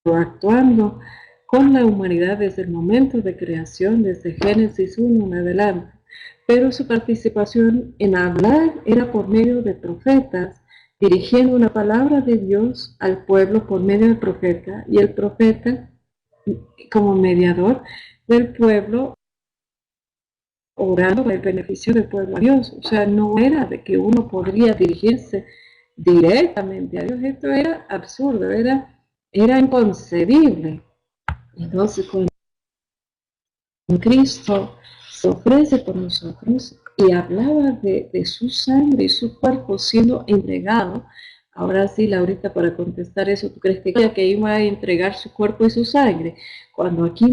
actuando con la humanidad desde el momento de creación, desde Génesis 1 en adelante. Pero su participación en hablar era por medio de profetas, dirigiendo una palabra de Dios al pueblo por medio del profeta, y el profeta, como mediador del pueblo, orando por el beneficio del pueblo a Dios. O sea, no era de que uno podría dirigirse directamente a Dios. Esto era absurdo, era inconcebible. Entonces, cuando Cristo se ofrece por nosotros y hablaba de su sangre y su cuerpo siendo entregado, ahora sí, Laurita, para contestar eso, ¿tú crees que iba a entregar su cuerpo y su sangre? Cuando aquí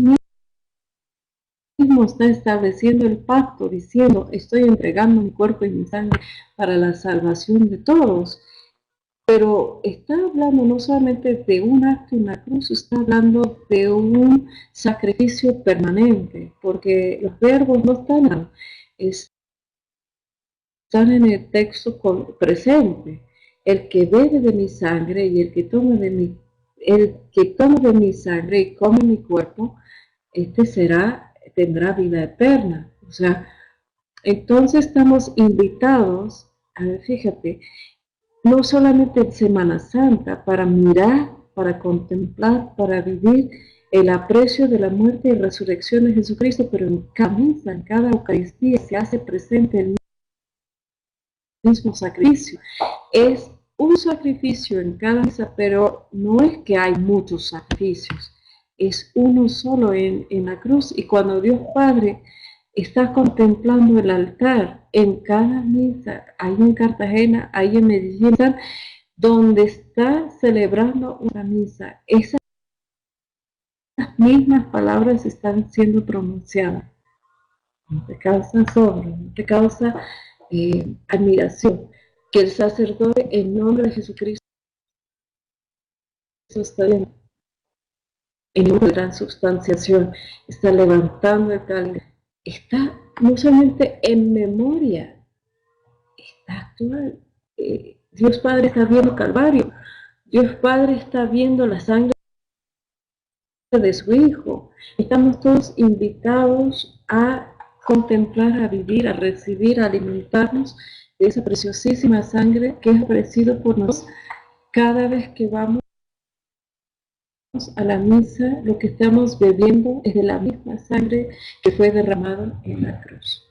mismo está estableciendo el pacto, diciendo, estoy entregando mi cuerpo y mi sangre para la salvación de todos. Pero está hablando no solamente de un acto en la cruz, está hablando de un sacrificio permanente, porque los verbos no están en el texto presente. El que bebe de mi sangre y el que toma de mi sangre y come mi cuerpo, tendrá vida eterna. O sea, entonces estamos invitados, a ver, fíjate, no solamente en Semana Santa, para mirar, para contemplar, para vivir el aprecio de la muerte y resurrección de Jesucristo, pero en cada misa, en cada Eucaristía se hace presente el mismo sacrificio. Es un sacrificio en cada misa, pero no es que hay muchos sacrificios, es uno solo en la cruz. Y cuando Dios Padre está contemplando el altar en cada misa, ahí en Cartagena, ahí en Medellín, donde está celebrando una misa, esas mismas palabras están siendo pronunciadas. No te causa asombro, no te causa admiración, que el sacerdote en nombre de Jesucristo está en nombre de transubstanciación, está levantando el cáliz, está no solamente en memoria, está actual. Dios Padre está viendo Calvario, Dios Padre está viendo la sangre de su Hijo. Estamos todos invitados a contemplar, a vivir, a recibir, a alimentarnos de esa preciosísima sangre que es ofrecido por nosotros cada vez que vamos a la misa. Lo que estamos bebiendo es de la misma sangre que fue derramada en la cruz.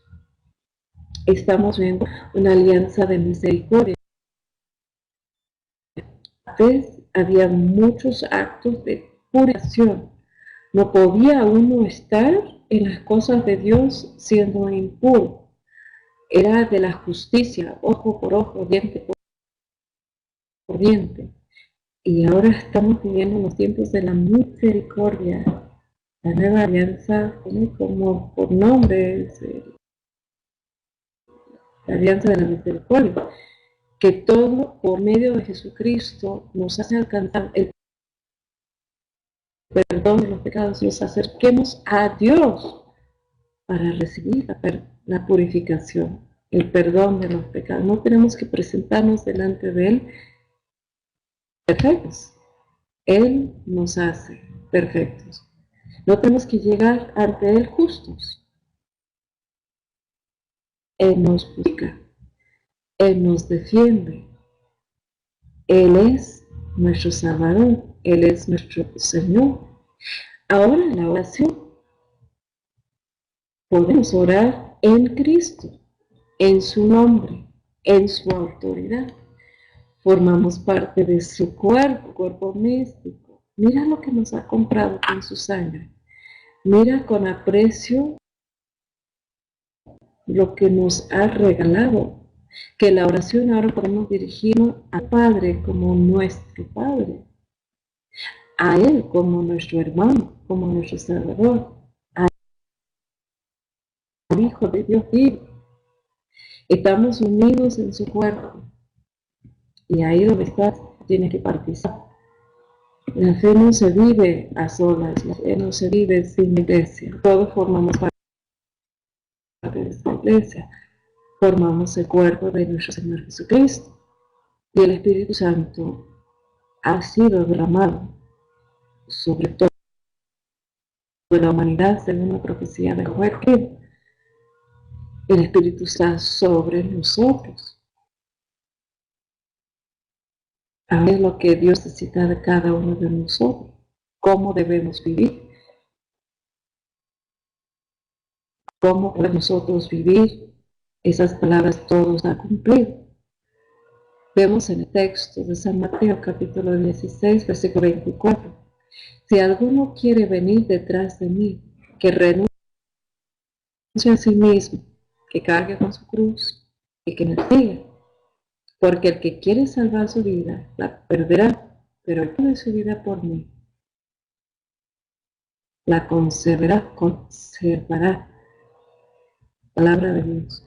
Estamos viendo una alianza de misericordia. Antes había muchos actos de purificación. No podía uno estar en las cosas de Dios siendo impuro. Era de la justicia, ojo por ojo, diente por diente. Y ahora estamos viviendo los tiempos de la misericordia. La nueva alianza tiene como por nombre la alianza de la misericordia, que todo por medio de Jesucristo nos hace alcanzar el perdón de los pecados, nos acerquemos a Dios para recibir la purificación, el perdón de los pecados. No tenemos que presentarnos delante de Él perfectos. Él nos hace perfectos. No tenemos que llegar ante Él justos. Él nos busca, Él nos defiende. Él es nuestro Salvador, Él es nuestro Señor. Ahora en la oración podemos orar en Cristo, en su nombre, en su autoridad. Formamos parte de su cuerpo místico. Mira lo que nos ha comprado con su sangre. Mira con aprecio lo que nos ha regalado. Que la oración ahora podemos dirigirnos al Padre como nuestro Padre, a Él como nuestro hermano, como nuestro Salvador, al Hijo de Dios vivo. Estamos unidos en su cuerpo y ahí donde estás tienes que participar. La fe no se vive a solas, la fe no se vive sin iglesia. Todos formamos parte de esta iglesia. Formamos el cuerpo de nuestro Señor Jesucristo. Y el Espíritu Santo ha sido derramado sobre toda la humanidad, según la profecía de Joel. El Espíritu está sobre nosotros. A ver lo que Dios necesita de cada uno de nosotros. Cómo debemos vivir. Cómo podemos nosotros vivir. Esas palabras todos han cumplido. Vemos en el texto de San Mateo capítulo 16, versículo 24. Si alguno quiere venir detrás de mí, que renuncie a sí mismo, que cargue con su cruz y que me siga. Porque el que quiere salvar su vida, la perderá, pero el que pone su vida por mí, la conservará. Palabra de Dios.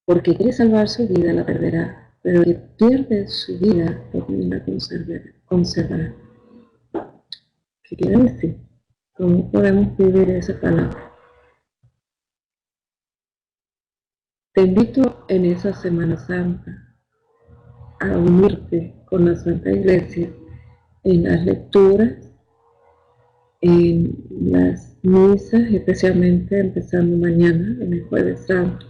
Porque quiere salvar su vida, la perderá, pero el que pierde su vida, por mí la conservará. ¿Qué quiere decir? ¿Cómo podemos vivir esa palabra? Te invito en esa Semana Santa a unirte con la Santa Iglesia en las lecturas, en las misas, especialmente empezando mañana, en el Jueves Santo,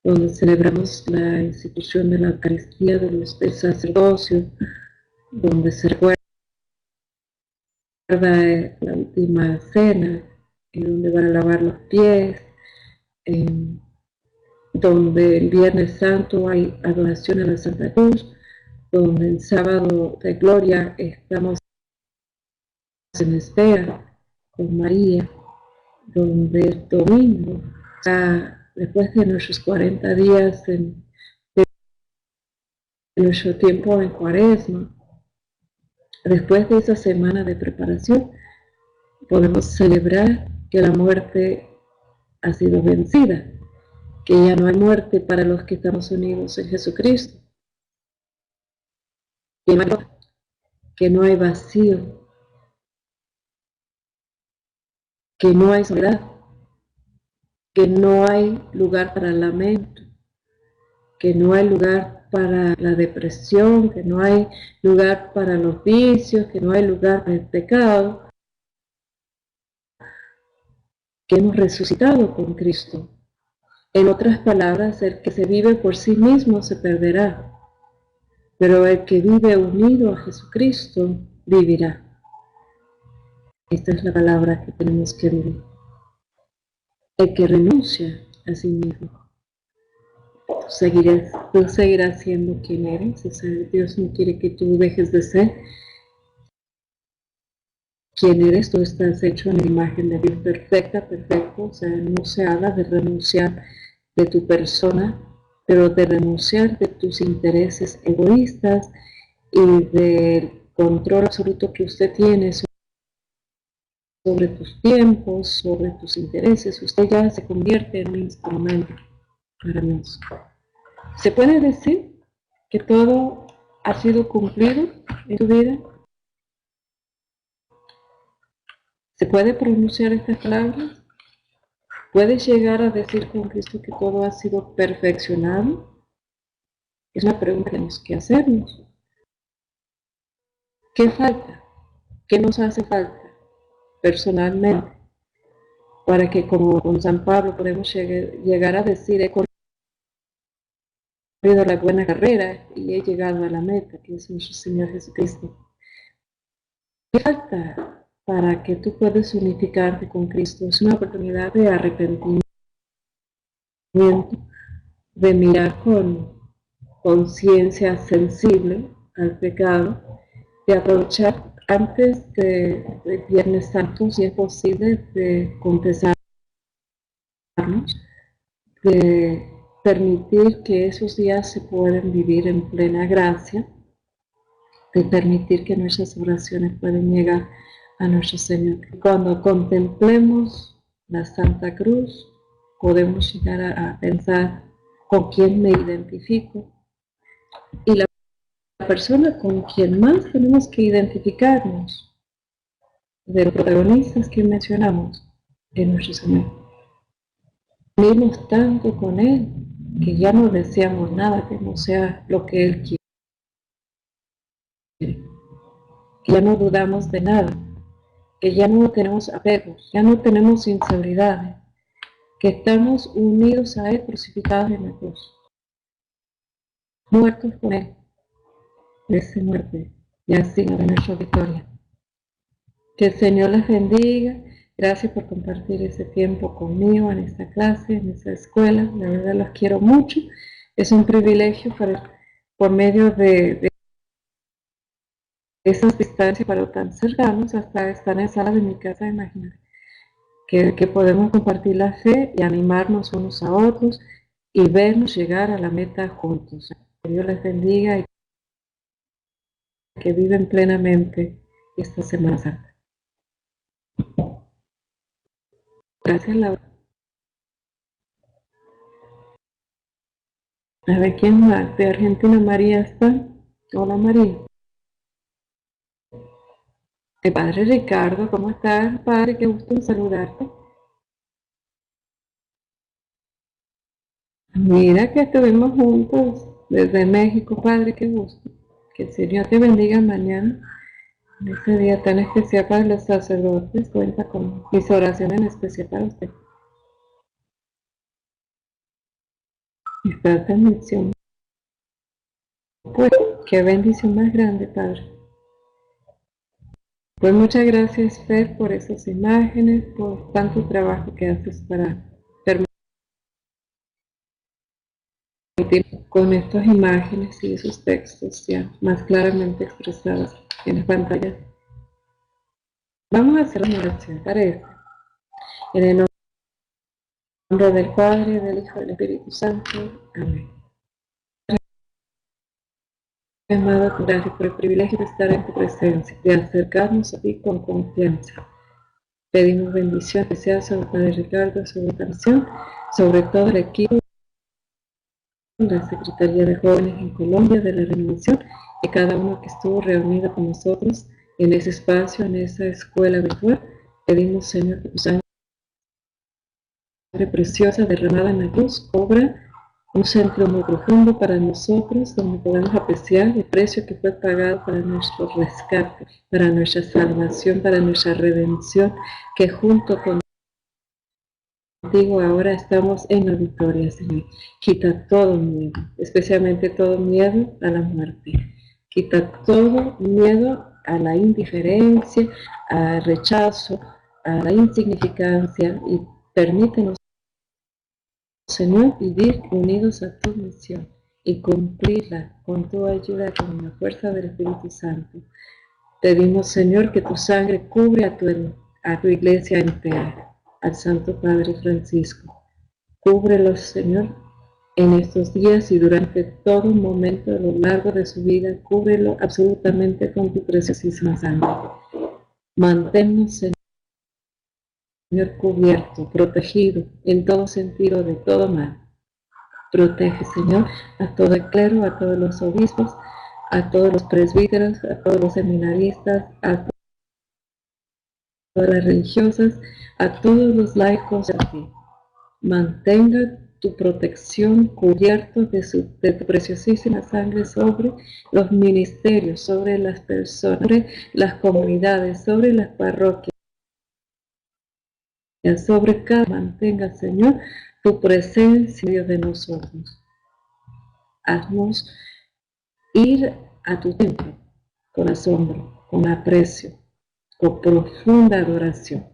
donde celebramos la institución de la Eucaristía del sacerdocio, donde se recuerda la última cena, en donde van a lavar los pies, donde el Viernes Santo hay adoración a la Santa Cruz, donde el sábado de gloria estamos en espera con María, donde el domingo, después de nuestros 40 días de nuestro tiempo en Cuaresma, después de esa semana de preparación, podemos celebrar que la muerte ha sido vencida, que ya no hay muerte para los que estamos unidos en Jesucristo, que no hay vacío, que no hay soledad, que no hay lugar para el lamento, que no hay lugar para la depresión, que no hay lugar para los vicios, que no hay lugar para el pecado, que hemos resucitado con Cristo. En otras palabras, el que se vive por sí mismo se perderá, pero el que vive unido a Jesucristo vivirá. Esta es la palabra que tenemos que vivir. El que renuncia a sí mismo. Tú seguirás siendo quien eres. O sea, Dios no quiere que tú dejes de ser quien eres. Tú estás hecho en la imagen de Dios perfecta, perfecto. O sea, no se habla de renunciar de tu persona, pero de renunciar de tus intereses egoístas y del control absoluto que usted tiene sobre tus tiempos, sobre tus intereses. Usted ya se convierte en un instrumento para Dios. ¿Se puede decir que todo ha sido cumplido en tu vida? ¿Se puede pronunciar estas palabras? ¿Puedes llegar a decir con Cristo que todo ha sido perfeccionado? Es una pregunta que tenemos que hacernos. ¿Qué falta? ¿Qué nos hace falta personalmente para que, como con San Pablo, podemos llegar a decir, he corrido la buena carrera y he llegado a la meta, que es nuestro Señor Jesucristo? ¿Qué falta para que tú puedas unificarte con Cristo? Es una oportunidad de arrepentimiento, de mirar con conciencia sensible al pecado, de aprovechar antes de Viernes Santo, si es posible, de confesarnos, de permitir que esos días se puedan vivir en plena gracia, de permitir que nuestras oraciones puedan llegar a nuestro Señor. Cuando contemplemos la Santa Cruz, podemos llegar a pensar con quién me identifico, y la persona con quien más tenemos que identificarnos de los protagonistas que mencionamos es nuestro Señor. Unimos tanto con Él que ya no deseamos nada que no sea lo que Él quiere, que ya no dudamos de nada, que ya no tenemos apegos, ya no tenemos inseguridades, que estamos unidos a Él, crucificados en la cruz, muertos con Él, de esa muerte, ya signo de nuestra victoria. Que el Señor les bendiga. Gracias por compartir ese tiempo conmigo en esta clase, en esta escuela. La verdad los quiero mucho. Es un privilegio por medio de esas distancias para tan cercanos, hasta estar en sala de mi casa, imaginar que podemos compartir la fe y animarnos unos a otros y vernos llegar a la meta juntos. Que Dios les bendiga y que viven plenamente esta Semana Santa. Gracias, Laura. A ver, ¿quién más? De Argentina, María está. Hola, María. El padre Ricardo, ¿cómo estás, padre? Qué gusto en saludarte. Mira que estuvimos juntos desde México, padre, qué gusto. Que el Señor te bendiga mañana. En este día tan especial para los sacerdotes, cuenta con mis oraciones en especial para usted. Esta transmisión. Pues, qué bendición más grande, padre. Pues muchas gracias, Fer, por esas imágenes, por tanto trabajo que haces para permitir con estas imágenes y esos textos ya más claramente expresados en la pantalla. Vamos a hacer una oración para eso. En el nombre del Padre, del Hijo y del Espíritu Santo. Amén. Amado, gracias por el privilegio de estar en tu presencia, de acercarnos a ti con confianza. Pedimos bendición que sea sobre el Padre Ricardo, sobre la canción, sobre todo el equipo de la Secretaría de Jóvenes en Colombia, de la Renovación, y cada uno que estuvo reunido con nosotros en ese espacio, en esa escuela virtual. Pedimos, Señor, que tu sangre preciosa derramada en la cruz obra un centro muy profundo para nosotros, donde podamos apreciar el precio que fue pagado para nuestro rescate, para nuestra salvación, para nuestra redención, que junto contigo ahora estamos en la victoria, Señor. Quita todo miedo, especialmente todo miedo a la muerte. Quita todo miedo a la indiferencia, al rechazo, a la insignificancia, y permítenos, Señor, vivir unidos a tu misión y cumplirla con tu ayuda, con la fuerza del Espíritu Santo. Pedimos, Señor, que tu sangre cubre a tu iglesia entera, al Santo Padre Francisco. Cúbrelos, Señor, en estos días y durante todo momento a lo largo de su vida. Cúbrelo absolutamente con tu preciosísima sangre. Manténnos, Señor, cubierto, protegido en todo sentido de todo mal. Protege, Señor, a todo el clero, a todos los obispos, a todos los presbíteros, a todos los seminaristas, a todas las religiosas, a todos los laicos de ti. Mantenga tu protección, cubiertos de tu preciosísima sangre sobre los ministerios, sobre las personas, sobre las comunidades, sobre las parroquias, sobre cada. Mantenga, Señor, tu presencia en medio de nosotros. Haznos ir a tu templo con asombro, con aprecio, con profunda adoración.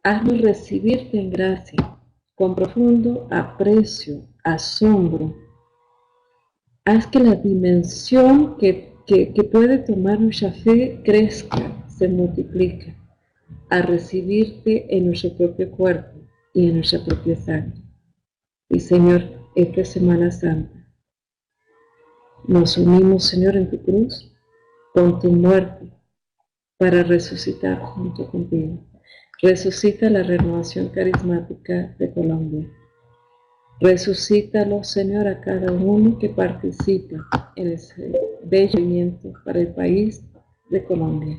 Haznos recibirte en gracia, con profundo aprecio, asombro. Haz que la dimensión que puede tomar nuestra fe crezca, se multiplique, a recibirte en nuestro propio cuerpo y en nuestra propia sangre. Y Señor, esta Semana Santa, nos unimos, Señor, en tu cruz, con tu muerte, para resucitar junto contigo. Resucita la renovación carismática de Colombia. Resucítalo, Señor, a cada uno que participa en ese bello movimiento para el país de Colombia.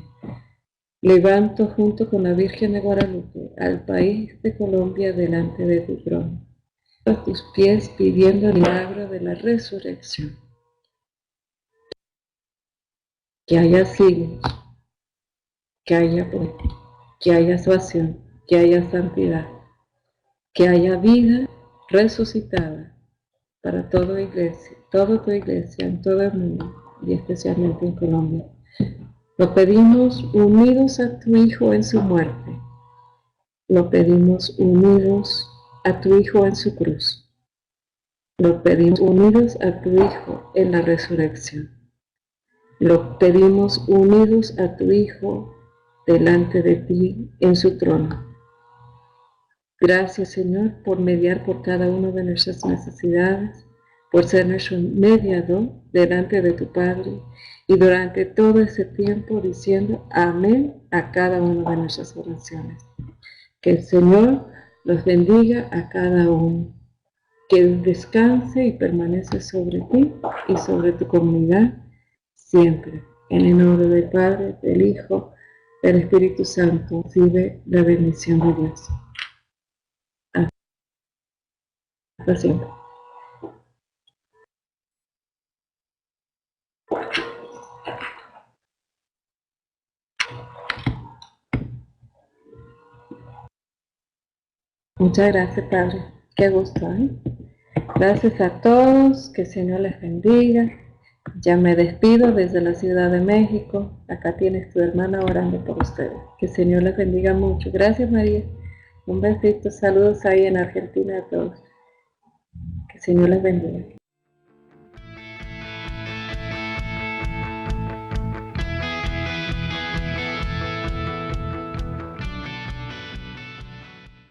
Levanto junto con la Virgen de Guadalupe al país de Colombia delante de tu trono, a tus pies pidiendo el milagro de la resurrección. Que haya siglos, que haya poder, que haya salvación, que haya santidad, que haya vida resucitada para toda tu iglesia en todo el mundo y especialmente en Colombia. Lo pedimos unidos a tu Hijo en su muerte. Lo pedimos unidos a tu Hijo en su cruz. Lo pedimos unidos a tu Hijo en la resurrección. Lo pedimos unidos a tu Hijo delante de ti en su trono. Gracias, Señor, por mediar por cada una de nuestras necesidades, por ser nuestro mediador delante de tu Padre y durante todo ese tiempo diciendo amén a cada una de nuestras oraciones. Que el Señor los bendiga a cada uno, que descanse y permanece sobre ti y sobre tu comunidad siempre. En el nombre del Padre, del Hijo, del Espíritu Santo, recibe la bendición de Dios. Hasta siempre. Muchas gracias, Padre. Qué gusto, ¿eh? Gracias a todos. Que el Señor les bendiga. Ya me despido desde la Ciudad de México. Acá tienes tu hermana orando por ustedes. Que el Señor les bendiga mucho. Gracias, María. Un besito. Saludos ahí en Argentina a todos. Que el Señor les bendiga.